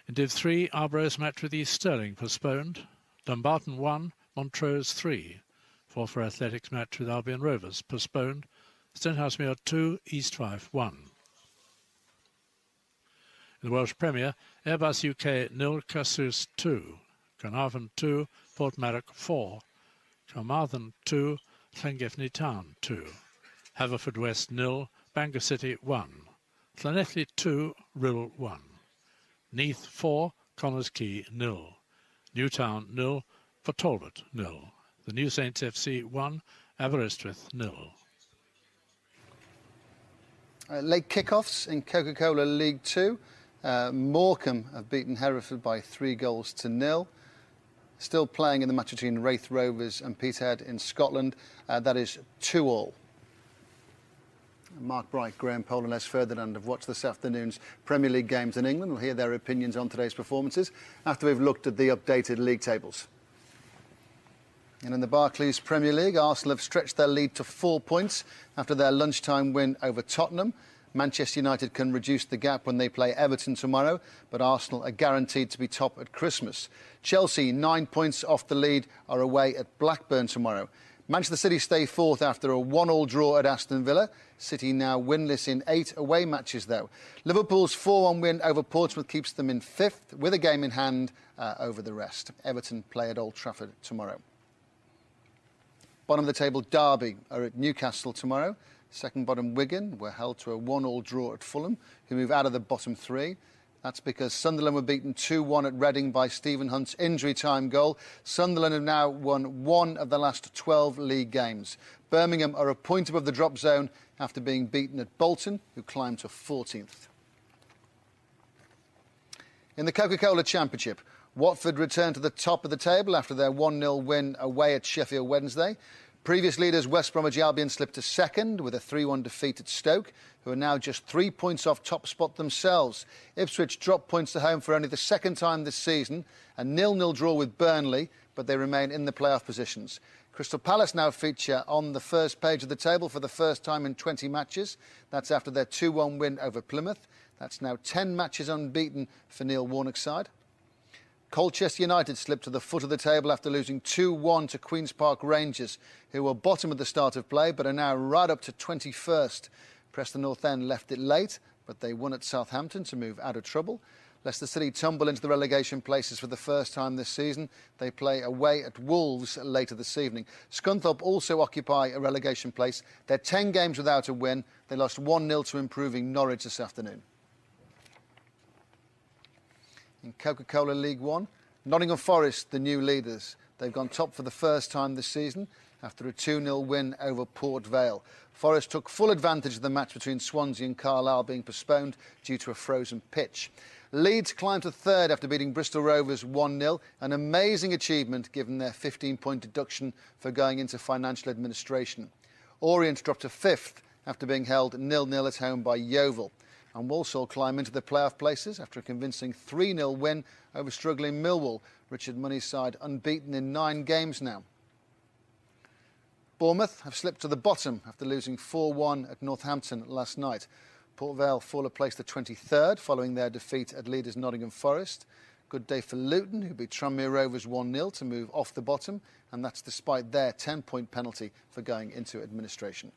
In Div 3, Arborough's match with East Stirling postponed. Dumbarton 1, Montrose 3. Forfar Athletics match with Albion Rovers postponed. Stenhousemuir 2, East Fife 1. In the Welsh Premier, Airbus UK 0, Casus 2. Carnarvon 2, Portmarnock 4. Carmarthen 2, Llangefni Town 2. Haverfordwest 0, Bangor City 1. Llanelli 2, Rhyl 1. Neath 4, Connors Quay 0. Newtown 0, for Talbot 0. The New Saints FC 1, Aberystwyth 0.
Late kick-offs in Coca-Cola League 2. Morecambe have beaten Hereford by 3-0. Still playing in the match between Wraith Rovers and Peterhead in Scotland. That is 2-2. Mark Bright, Graham Poll and Les Ferdinand have watched this afternoon's Premier League games in England. We'll hear their opinions on today's performances after we've looked at the updated league tables. And in the Barclays Premier League, Arsenal have stretched their lead to 4 points after their lunchtime win over Tottenham. Manchester United can reduce the gap when they play Everton tomorrow, but Arsenal are guaranteed to be top at Christmas. Chelsea, 9 points off the lead, are away at Blackburn tomorrow. Manchester City stay fourth after a 1-1 draw at Aston Villa. City now winless in 8 away matches, though. Liverpool's 4-1 win over Portsmouth keeps them in 5th, with a game in hand over the rest. Everton play at Old Trafford tomorrow. Bottom of the table, Derby are at Newcastle tomorrow. Second bottom, Wigan were held to a 1-1 draw at Fulham, who move out of the bottom 3. That's because Sunderland were beaten 2-1 at Reading by Stephen Hunt's injury-time goal. Sunderland have now won 1 of the last 12 league games. Birmingham are a point above the drop zone after being beaten at Bolton, who climbed to 14th. In the Coca-Cola Championship, Watford returned to the top of the table after their 1-0 win away at Sheffield Wednesday. Previous leaders West Bromwich Albion slipped to second with a 3-1 defeat at Stoke, who are now just 3 points off top spot themselves. Ipswich dropped points to home for only the second time this season, a 0-0 draw with Burnley, but they remain in the playoff positions. Crystal Palace now feature on the first page of the table for the first time in 20 matches. That's after their 2-1 win over Plymouth. That's now 10 matches unbeaten for Neil Warnock's side. Colchester United slipped to the foot of the table after losing 2-1 to Queen's Park Rangers, who were bottom at the start of play but are now right up to 21st. Preston North End left it late, but they won at Southampton to move out of trouble. Leicester City tumble into the relegation places for the first time this season. They play away at Wolves later this evening. Scunthorpe also occupy a relegation place. They're 10 games without a win. They lost 1-0 to improving Norwich this afternoon. In Coca-Cola League One, Nottingham Forest, the new leaders. They've gone top for the first time this season after a 2-0 win over Port Vale. Forest took full advantage of the match between Swansea and Carlisle being postponed due to a frozen pitch. Leeds climbed to third after beating Bristol Rovers 1-0, an amazing achievement given their 15-point deduction for going into financial administration. Orient dropped to fifth after being held 0-0 at home by Yeovil. And Walsall climb into the playoff places after a convincing 3-0 win over struggling Millwall. Richard Money's side unbeaten in 9 games now. Bournemouth have slipped to the bottom after losing 4-1 at Northampton last night. Port Vale fall a place to 23rd following their defeat at leaders Nottingham Forest. Good day for Luton, who beat Tranmere Rovers 1-0 to move off the bottom, and that's despite their 10-point penalty for going into administration.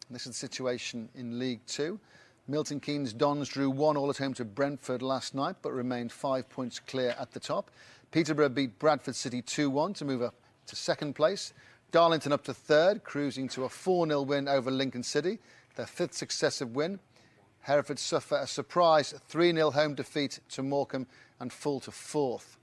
This is the situation in League Two. Milton Keynes Dons drew 1-1 at home to Brentford last night, but remained 5 points clear at the top. Peterborough beat Bradford City 2-1 to move up to second place. Darlington up to third, cruising to a 4-0 win over Lincoln City, their 5th successive win. Hereford suffer a surprise 3-0 home defeat to Morecambe and fall to 4th.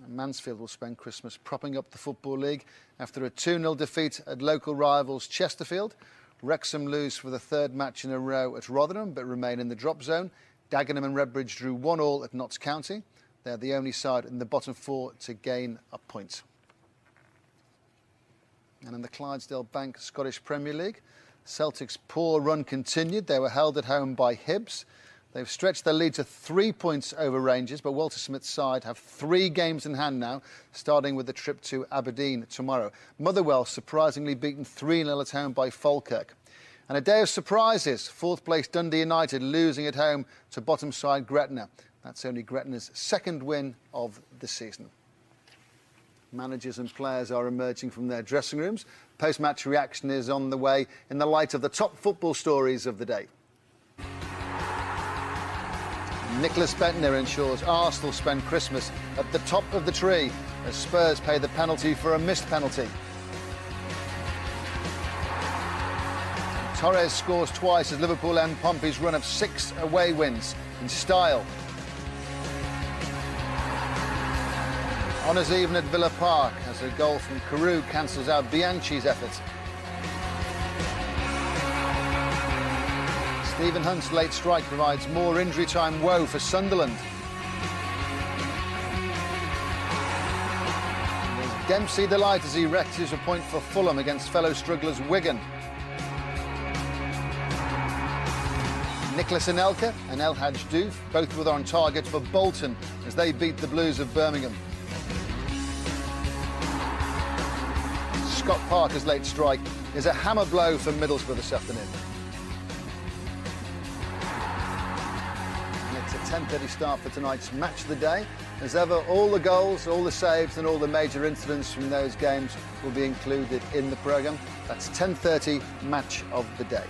Mansfield will spend Christmas propping up the Football League after a 2-0 defeat at local rivals Chesterfield. Wrexham lose for the 3rd match in a row at Rotherham but remain in the drop zone. Dagenham and Redbridge drew 1-1 at Notts County. They're the only side in the bottom 4 to gain a point. And in the Clydesdale Bank Scottish Premier League, Celtic's poor run continued. They were held at home by Hibs. They've stretched their lead to 3 points over Rangers, but Walter Smith's side have 3 games in hand now, starting with the trip to Aberdeen tomorrow. Motherwell surprisingly beaten 3-0 at home by Falkirk. And a day of surprises, 4th place Dundee United losing at home to bottom side Gretna. That's only Gretna's 2nd win of the season. Managers and players are emerging from their dressing rooms. Post-match reaction is on the way in the light of the top football stories of the day. Nicholas Bentner ensures Arsenal spend Christmas at the top of the tree as Spurs pay the penalty for a missed penalty. Torres scores twice as Liverpool end Pompey's run of 6 away wins in style. Honours even at Villa Park as a goal from Carew cancels out Bianchi's effort. Stephen Hunt's late strike provides more injury time woe for Sunderland. There's Dempsey delight as he rescues a point for Fulham against fellow strugglers Wigan. Nicholas Anelka and El Hadj Diouf both were on target for Bolton as they beat the Blues of Birmingham. Scott Parker's late strike is a hammer blow for Middlesbrough this afternoon. And it's a 10:30 start for tonight's match of the day. As ever, all the goals, all the saves and all the major incidents from those games will be included in the programme. That's 10:30 match of the day.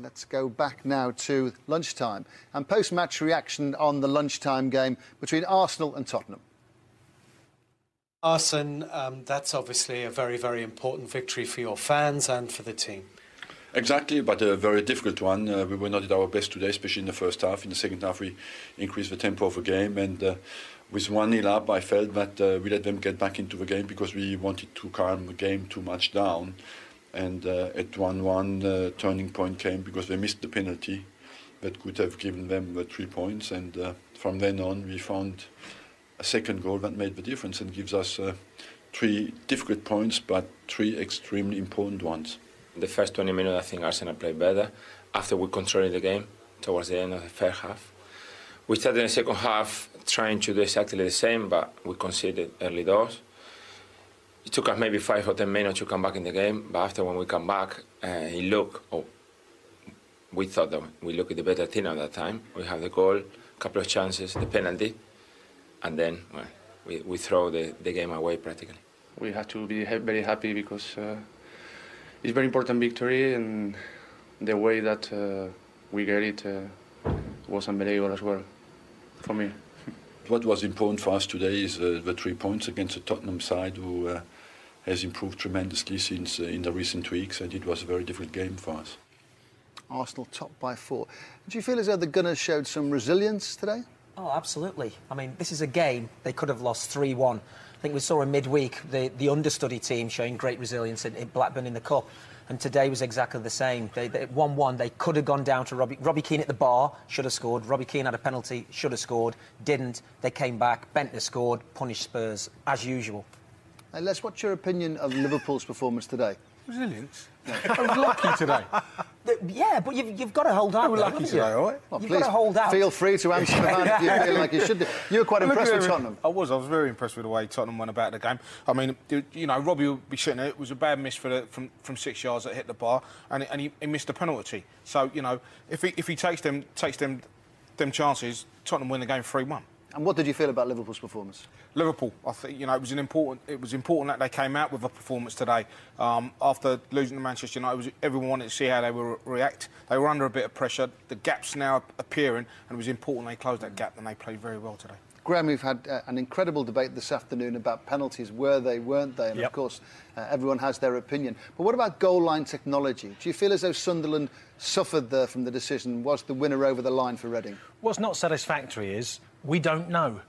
Let's go back now to lunchtime and post-match reaction on the lunchtime game between Arsenal and Tottenham.
Arsene, that's obviously a very, very important victory for your fans and for the team.
Exactly, but a very difficult one. We were not at our best today, especially in the first half. In the second half, we increased the tempo of the game, and with 1-0 up, I felt that we let them get back into the game because we wanted to calm the game too much down. And at 1-1, turning point came because they missed the penalty that could have given them the 3 points. And from then on, we found a second goal that made the difference and gives us 3 difficult points, but 3 extremely important ones.
In the first 20 minutes, I think Arsenal played better. After we controlled the game, towards the end of the first half, we started in the second half trying to do exactly the same, but we conceded early doors. It took us maybe 5 or 10 minutes to come back in the game, but after when we come back, we thought that we looked at the better team at that time. We have the goal, a couple of chances, the penalty, and then we throw the game away practically.
We have to be very happy because it's a very important victory, and the way that we get it was unbelievable as well for me.
What was important for us today is the 3 points against the Tottenham side, who has improved tremendously since in the recent weeks, and it was a very difficult game for us.
Arsenal top by 4. Do you feel as though the Gunners showed some resilience today?
Oh, absolutely. I mean, this is a game they could have lost 3-1. I think we saw in midweek the understudy team showing great resilience in Blackburn in the Cup, and today was exactly the same. They 1-1, they could have gone down to Robbie Keane at the bar, should have scored. Robbie Keane had a penalty, should have scored, didn't. They came back, Bentner scored, punished Spurs, as usual.
Hey, Les, what's your opinion of Liverpool's performance today?
Resilience? I was lucky today.
Yeah, but you've got to hold out.
I was lucky today, all right?
Well,
you've got to hold out.
Feel free to answer the man if you feel like you should do. You were quite impressed with Tottenham.
I was very impressed with the way Tottenham went about the game. I mean, you know, Robbie will be sitting there. It was a bad miss from 6 yards that hit the bar, and he missed a penalty. So, you know, if he takes them chances, Tottenham win the game 3-1.
And what did you feel about Liverpool's performance?
Liverpool, I think, you know, it was important that they came out with a performance today. After losing to Manchester United, everyone wanted to see how they would react. They were under a bit of pressure. The gap's now appearing, and it was important they closed that gap, and they played very well today.
Graham, we've had an incredible debate this afternoon about penalties. Were they, weren't they? And, of course, everyone has their opinion. But what about goal line technology? Do you feel as though Sunderland suffered there from the decision? Was the winner over the line for Reading?
What's not satisfactory is we don't know.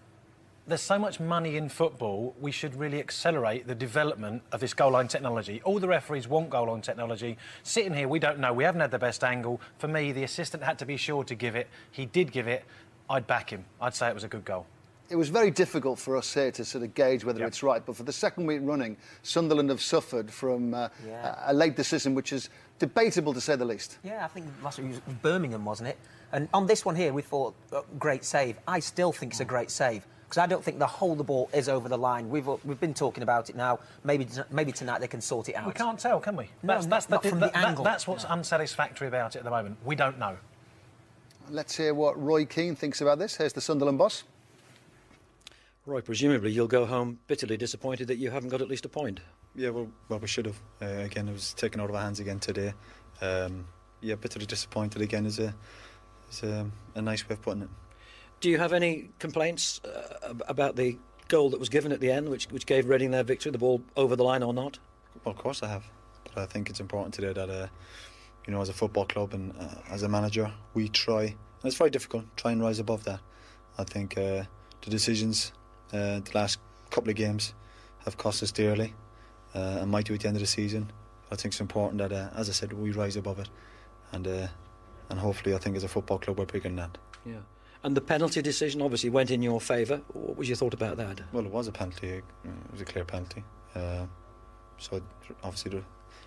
There's so much money in football, we should really accelerate the development of this goal line technology. All the referees want goal line technology. Sitting here, we don't know. We haven't had the best angle. For me, the assistant had to be sure to give it. He did give it. I'd back him. I'd say it was a good goal.
It was very difficult for us here to sort of gauge whether it's right, but for the second week running, Sunderland have suffered from a late decision, which is debatable to say the least.
Yeah, I think last week was Birmingham, wasn't it? And on this one here, we thought, great save. I still think it's a great save, because I don't think the ball is over the line. We've been talking about it now. Maybe tonight they can sort it out.
We can't tell, can we?
No,
that's
from the angle.
That's what's unsatisfactory about it at the moment. We don't know.
Let's hear what Roy Keane thinks about this. Here's the Sunderland boss.
Roy, presumably you'll go home bitterly disappointed that you haven't got at least a point.
Yeah, well we should have. Again, it was taken out of our hands again today. Yeah, bitterly disappointed again is a nice way of putting it.
Do you have any complaints about the goal that was given at the end, which gave Reading their victory, the ball over the line or not?
Well, of course I have. But I think it's important today that, you know, as a football club and as a manager, we try, and it's very difficult, try and rise above that. I think the decisions the last couple of games have cost us dearly and might do at the end of the season. I think it's important that, as I said, we rise above it, and hopefully I think as a football club we're bigger than that.
Yeah. And the penalty decision obviously went in your favour. What was your thought about that?
Well, it was a penalty. It was a clear penalty. So obviously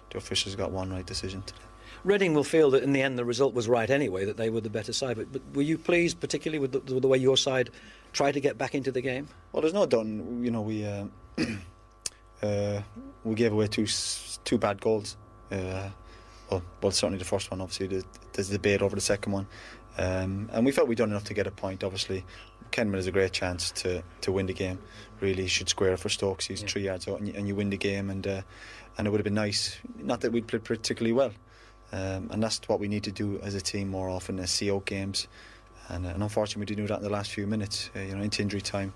the officials got one right decision today.
Reading will feel that in the end the result was right anyway, that they were the better side. But were you pleased, particularly with the way your side tried to get back into the game?
Well, there's no doubt. You know, we we gave away two bad goals. Well, certainly the first one. Obviously, there's debate over the second one, and we felt we'd done enough to get a point. Obviously, Kenman has a great chance to win the game. Really, he should square it for Stokes. He's 3 yards out, and you win the game. And it would have been nice. Not that we'd played particularly well, and that's what we need to do as a team more often, as see out games. And unfortunately, we didn't do that in the last few minutes, into injury time.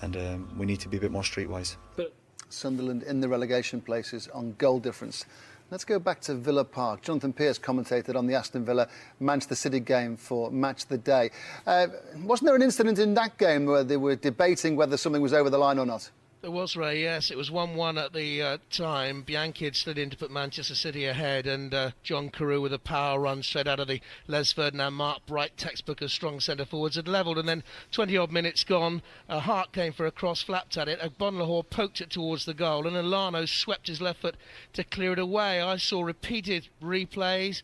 And we need to be a bit more streetwise.
But Sunderland in the relegation places on goal difference. Let's go back to Villa Park. Jonathan Pearce commentated on the Aston Villa-Manchester City game for Match of the Day. Wasn't there an incident in that game where they were debating whether something was over the line or not?
There was, Ray, yes. It was 1-1 at the time. Bianchi had slid in to put Manchester City ahead, and John Carew, with a power run straight out of the Les Ferdinand, Mark Bright textbook of strong centre-forwards, had levelled, and then 20-odd minutes gone, Hart came for a cross, flapped at it, Bonlahor poked it towards the goal, and Alano swept his left foot to clear it away. I saw repeated replays.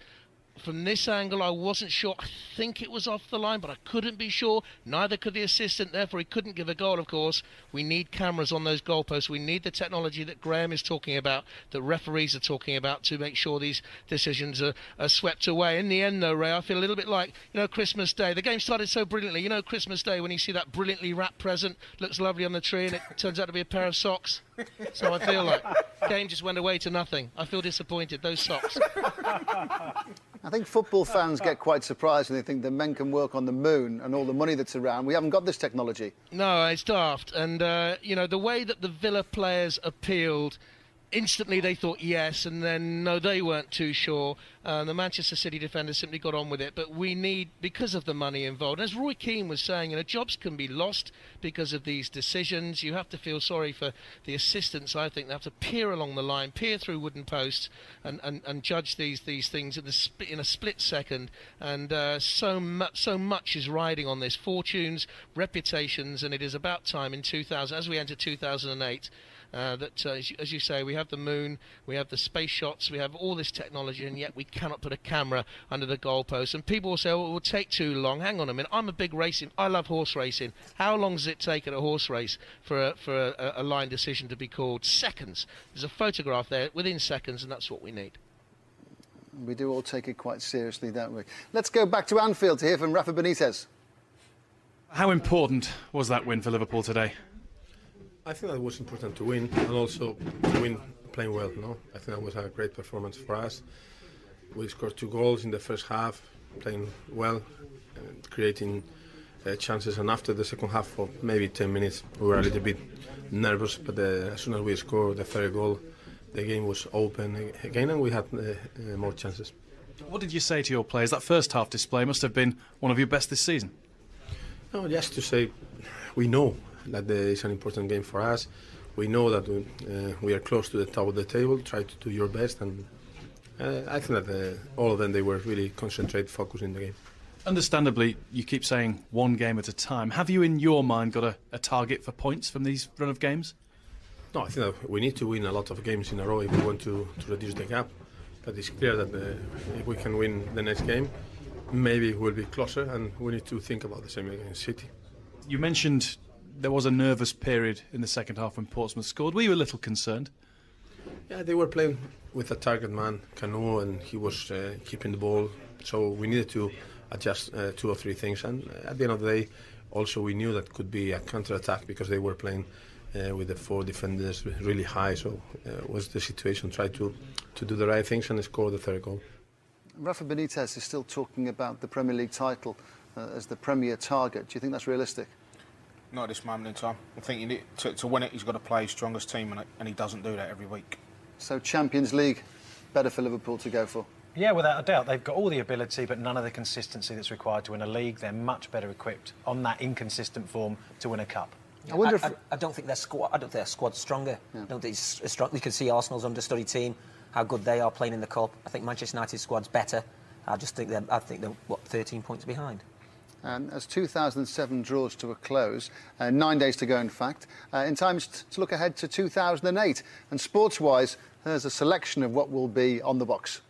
From this angle, I wasn't sure. I think it was off the line, but I couldn't be sure. Neither could the assistant, therefore he couldn't give a goal, of course. We need cameras on those goalposts. We need the technology that Graham is talking about, that referees are talking about, to make sure these decisions are swept away. In the end, though, Ray, I feel a little bit like, Christmas Day. The game started so brilliantly. Christmas Day, when you see that brilliantly wrapped present, looks lovely on the tree, and it turns out to be a pair of socks. So I feel like the game just went away to nothing. I feel disappointed. Those socks.
I think football fans get quite surprised when they think that men can work on the moon and all the money that's around. We haven't got this technology.
No, it's daft. And, the way that the Villa players appealed, instantly they thought yes, and then no, they weren't too sure. The Manchester City defenders simply got on with it. But we need, because of the money involved, as Roy Keane was saying, jobs can be lost because of these decisions. You have to feel sorry for the assistants. I think they have to peer along the line, peer through wooden posts, and judge these things in a split second. And so much is riding on this: fortunes, reputations, and it is about time in 2000, as we enter 2008. That, as you say, we have the moon, we have the space shots, we have all this technology, and yet we cannot put a camera under the goalpost. And people will say, well, it will take too long. Hang on a minute, I'm a big racing, I love horse racing. How long does it take at a horse race for a line decision to be called? Seconds. There's a photograph there within seconds, and that's what we need.
We do all take it quite seriously, don't we? Let's go back to Anfield to hear from Rafa Benitez.
How important was that win for Liverpool today?
I think that was important to win, and also to win playing well. No, I think that was a great performance for us. We scored 2 goals in the first half, playing well, creating chances. And after the second half, for maybe 10 minutes, we were a little bit nervous. But as soon as we scored the third goal, the game was open again, and we had more chances.
What did you say to your players? That first half display must have been one of your best this season.
No, just to say, we know that it's an important game for us. We know that we are close to the top of the table. Try to do your best, and I think that all of them, they were really concentrated, focused in the game.
Understandably, you keep saying one game at a time. Have you in your mind got a target for points from these run of games?
No, I think that we need to win a lot of games in a row if we want to reduce the gap. But it's clear that if we can win the next game, maybe we'll be closer, and we need to think about the same against City.
You mentioned there was a nervous period in the second half when Portsmouth scored. Were you a little concerned?
Yeah, they were playing with a target man, Canu, and he was keeping the ball. So we needed to adjust 2 or 3 things. And at the end of the day, also we knew that could be a counter-attack because they were playing with the 4 defenders really high. So was the situation, try to do the right things and score the third goal.
Rafa Benitez is still talking about the Premier League title as the premier target. Do you think that's realistic?
Not at this moment in time. I think you need to win it, he's got to play his strongest team, and he doesn't do that every week.
So Champions League, better for Liverpool to go for?
Yeah, without a doubt. They've got all the ability, but none of the consistency that's required to win a league. They're much better equipped on that inconsistent form to win a cup.
I wonder if I don't think their squad's stronger. Yeah. I don't think it's as strong. You can see Arsenal's understudy team, how good they are playing in the cup. I think Manchester United's squad's better. I think they're 13 points behind.
And as 2007 draws to a close, 9 days to go in fact, in time to look ahead to 2008. And sports-wise, there's a selection of what will be on the box.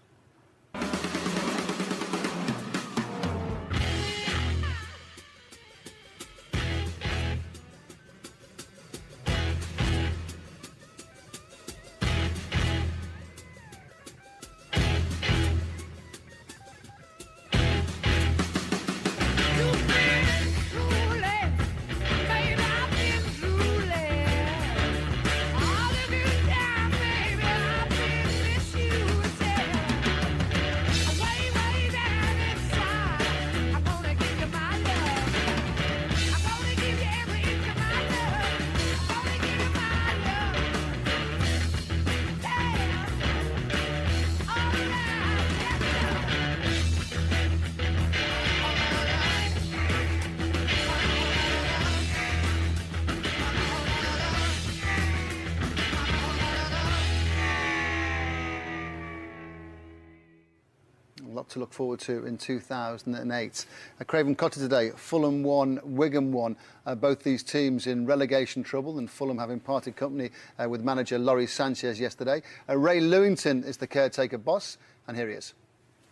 lot to look forward to in 2008. Craven Cottage today, Fulham 1, Wigan 1. Both these teams in relegation trouble, and Fulham having parted company with manager Lawrie Sanchez yesterday. Ray Lewington is the caretaker boss, and here he is.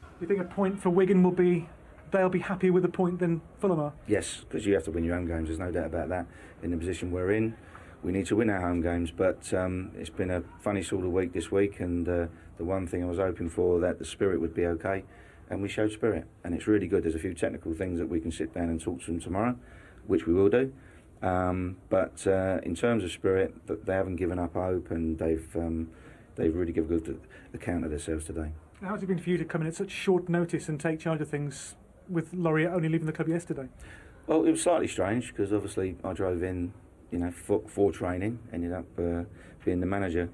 Do you think a point for Wigan will be... they'll be happier with a point than Fulham are?
Yes, because you have to win your home games, there's no doubt about that. In the position we're in, we need to win our home games, but it's been a funny sort of week this week, and the one thing I was hoping for, that the spirit would be okay, and we showed spirit, and it's really good. There's a few technical things that we can sit down and talk to them tomorrow, which we will do, but in terms of spirit, they haven't given up hope, and they've really given a good account of themselves today.
How's it been for you to come in at such short notice and take charge of things with Laurie only leaving the club yesterday?
Well, it was slightly strange because obviously I drove in, for training, ended up being the manager.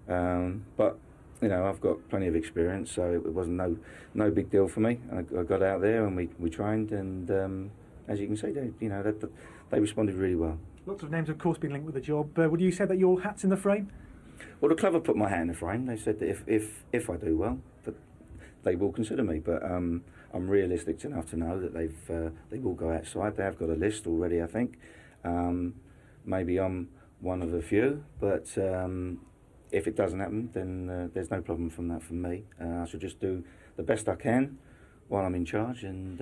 But I've got plenty of experience, so it wasn't no big deal for me. I got out there and we trained, and as you can see, they responded really well.
Lots of names, of course, been linked with the job. Would you say that your hat's in the frame?
Well, the club have put my hat in the frame. They said that if I do well, that they will consider me. But I'm realistic enough to know that they will go outside. They have got a list already, I think. Maybe I'm one of a few, but if it doesn't happen, then there's no problem from that from me. I should just do the best I can while I'm in charge and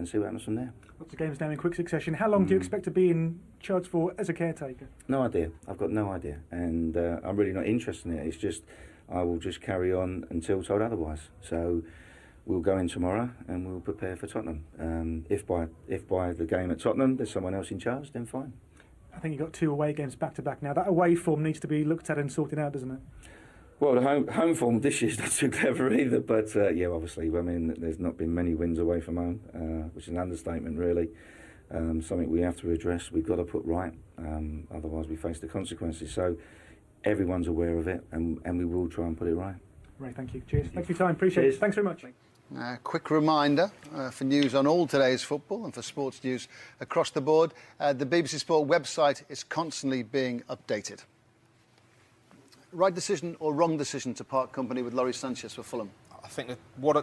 see what happens from there.
Lots of games now in quick succession. How long do you expect to be in charge for as a caretaker?
No idea. I've got no idea, and I'm really not interested in it. It's just I will just carry on until told otherwise. So we'll go in tomorrow and we'll prepare for Tottenham. If by the game at Tottenham there's someone else in charge, then fine.
I think you've got 2 away games back to back now. That away form needs to be looked at and sorted out, doesn't it?
Well, the home form this year's not too clever either, but yeah, obviously, I mean, there's not been many wins away from home, which is an understatement, really. Something we have to address, we've got to put right, otherwise we face the consequences. So everyone's aware of it, and we will try and put it right.
Right, thank you. Cheers. Thanks for your time. Appreciate it. Thanks very much.
Quick reminder for news on all today's football and for sports news across the board. The BBC Sport website is constantly being updated. Right decision or wrong decision to part company with Lawrie Sanchez for Fulham?
I think that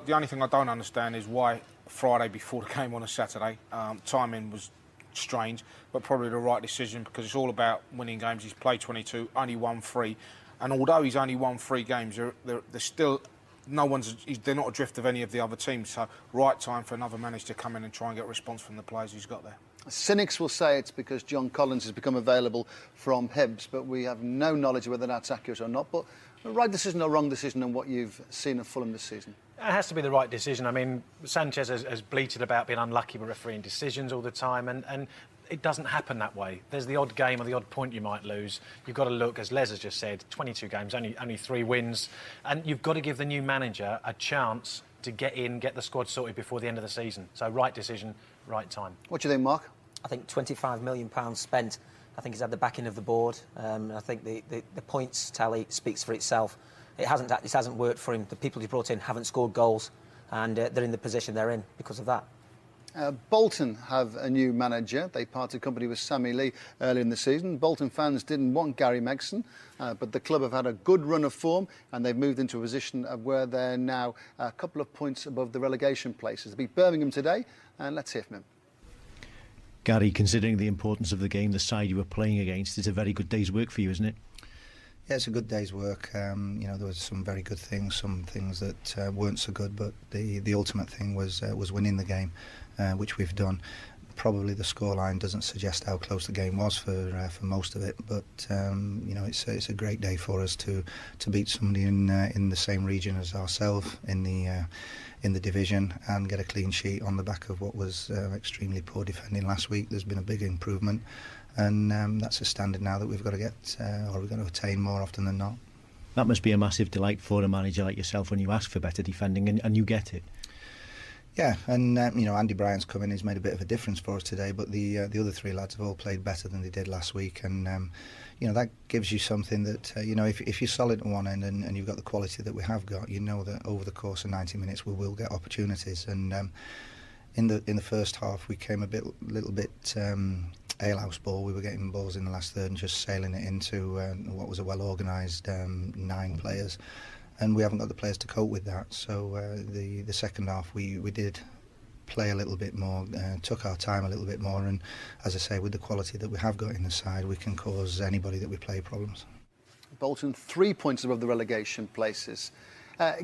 the only thing I don't understand is why Friday before the game on a Saturday. Timing was strange, but probably the right decision because it's all about winning games. He's played 22, only won 3, and although he's only won 3 games, they're still they're not adrift of any of the other teams. So right time for another manager to come in and try and get a response from the players he's got there.
Cynics will say it's because John Collins has become available from Hibs, but we have no knowledge of whether that's accurate or not. But right decision or wrong decision on what you've seen of Fulham this season?
It has to be the right decision. I mean, Sanchez has bleated about being unlucky with refereeing decisions all the time, and it doesn't happen that way. There's the odd game or the odd point you might lose. You've got to look, as Les has just said, 22 games, only 3 wins, and you've got to give the new manager a chance to get the squad sorted before the end of the season. So right decision, right time.
What do you think, Mark?
I think £25 million spent. I think he's had the backing of the board. I think the points tally speaks for itself. It hasn't worked for him. The people he brought in haven't scored goals, and they're in the position they're in because of that.
Bolton have a new manager. They parted company with Sammy Lee earlier in the season. Bolton fans didn't want Gary Megson, but the club have had a good run of form and they've moved into a position of where they're now a couple of points above the relegation places. They beat Birmingham today, and let's hear from him.
Gary, considering the importance of the game, the side you were playing against, it's a very good day's work for you, isn't it?
Yeah, it's a good day's work. There was some very good things, some things that weren't so good, but the ultimate thing was winning the game, which we've done. Probably the scoreline doesn't suggest how close the game was for most of it, but it's a great day for us to beat somebody in the same region as ourselves in the division and get a clean sheet on the back of what was extremely poor defending last week. There's been a big improvement, and that's a standard now that we've got to get or we're going to attain more often than not.
That must be a massive delight for a manager like yourself when you ask for better defending and you get it.
Yeah, and Andy Bryant's come in. He's made a bit of a difference for us today, but the other 3 lads have all played better than they did last week, and that gives you something that if you're solid at one end and you've got the quality that we have got, you know that over the course of 90 minutes we will get opportunities. And in the first half we came a little bit alehouse ball. We were getting balls in the last third and just sailing it into what was a well organised 9 players. and we haven't got the players to cope with that. So the second half we did play a little bit more, took our time a little bit more, and as I say, with the quality that we have got in the side, we can cause anybody that we play problems.
Bolton 3 points above the relegation places.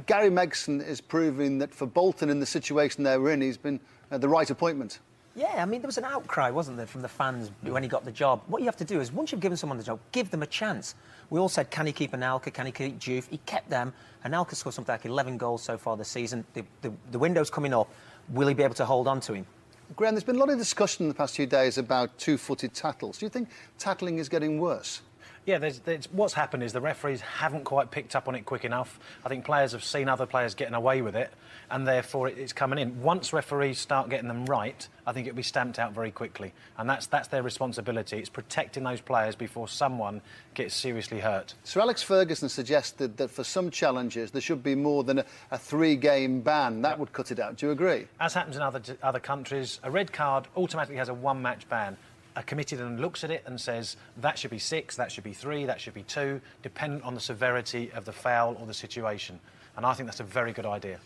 Gary Megson is proving that for Bolton in the situation they were in, he's been the right appointment.
Yeah, I mean, there was an outcry, wasn't there, from the fans when he got the job. What you have to do is, once you've given someone the job, give them a chance. We all said, can he keep Anelka, can he keep Juve? He kept them. Anelka scored something like 11 goals so far this season. The window's coming up. Will he be able to hold on to him?
Graham, there's been a lot of discussion in the past few days about two-footed tackles. Do you think tackling is getting worse?
Yeah, what's happened is the referees haven't quite picked up on it quick enough. I think players have seen other players getting away with it, and therefore it's coming in. Once referees start getting them right, I think it'll be stamped out very quickly, and that's their responsibility. It's protecting those players before someone gets seriously hurt.
Sir Alex Ferguson suggested that for some challenges there should be more than a 3-game ban. That would cut it out. Do you agree?
As happens in other countries, a red card automatically has a 1-match ban. A committee then looks at it and says that should be 6, that should be 3, that should be 2, dependent on the severity of the foul or the situation. And I think that's a very good idea.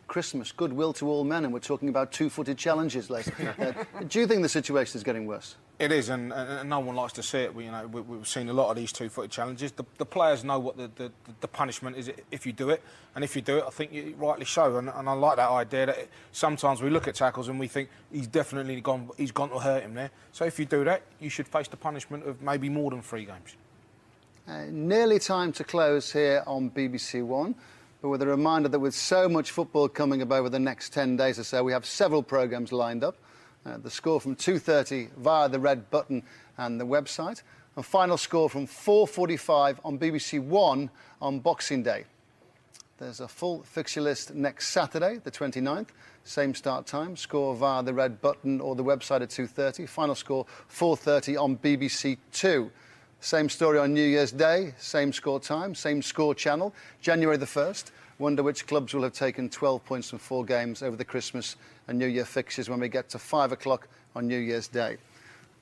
Christmas, goodwill to all men, and we're talking about two-footed challenges, Les. Do you think the situation is getting worse?
It is, and no one likes to see it. We've seen a lot of these two-footed challenges. The players know what the punishment is if you do it, and if you do it, I think you rightly so. And I like that idea that sometimes we look at tackles and we think he's definitely gone to hurt him there. So if you do that, you should face the punishment of maybe more than 3 games.
Nearly time to close here on BBC One. But with a reminder that with so much football coming up over the next 10 days or so, we have several programmes lined up. The score from 2:30 via the red button and the website. And final score from 4:45 on BBC One on Boxing Day. There's a full fixture list next Saturday, the 29th. Same start time, score via the red button or the website at 2:30. Final score 4:30 on BBC Two. Same story on New Year's Day, same score time, same score channel. January the 1st. Wonder which clubs will have taken 12 points from 4 games over the Christmas and New Year fixtures when we get to 5 o'clock on New Year's Day.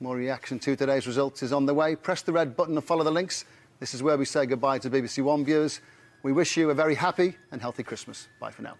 More reaction to today's results is on the way. Press the red button and follow the links. This is where we say goodbye to BBC One viewers. We wish you a very happy and healthy Christmas. Bye for now.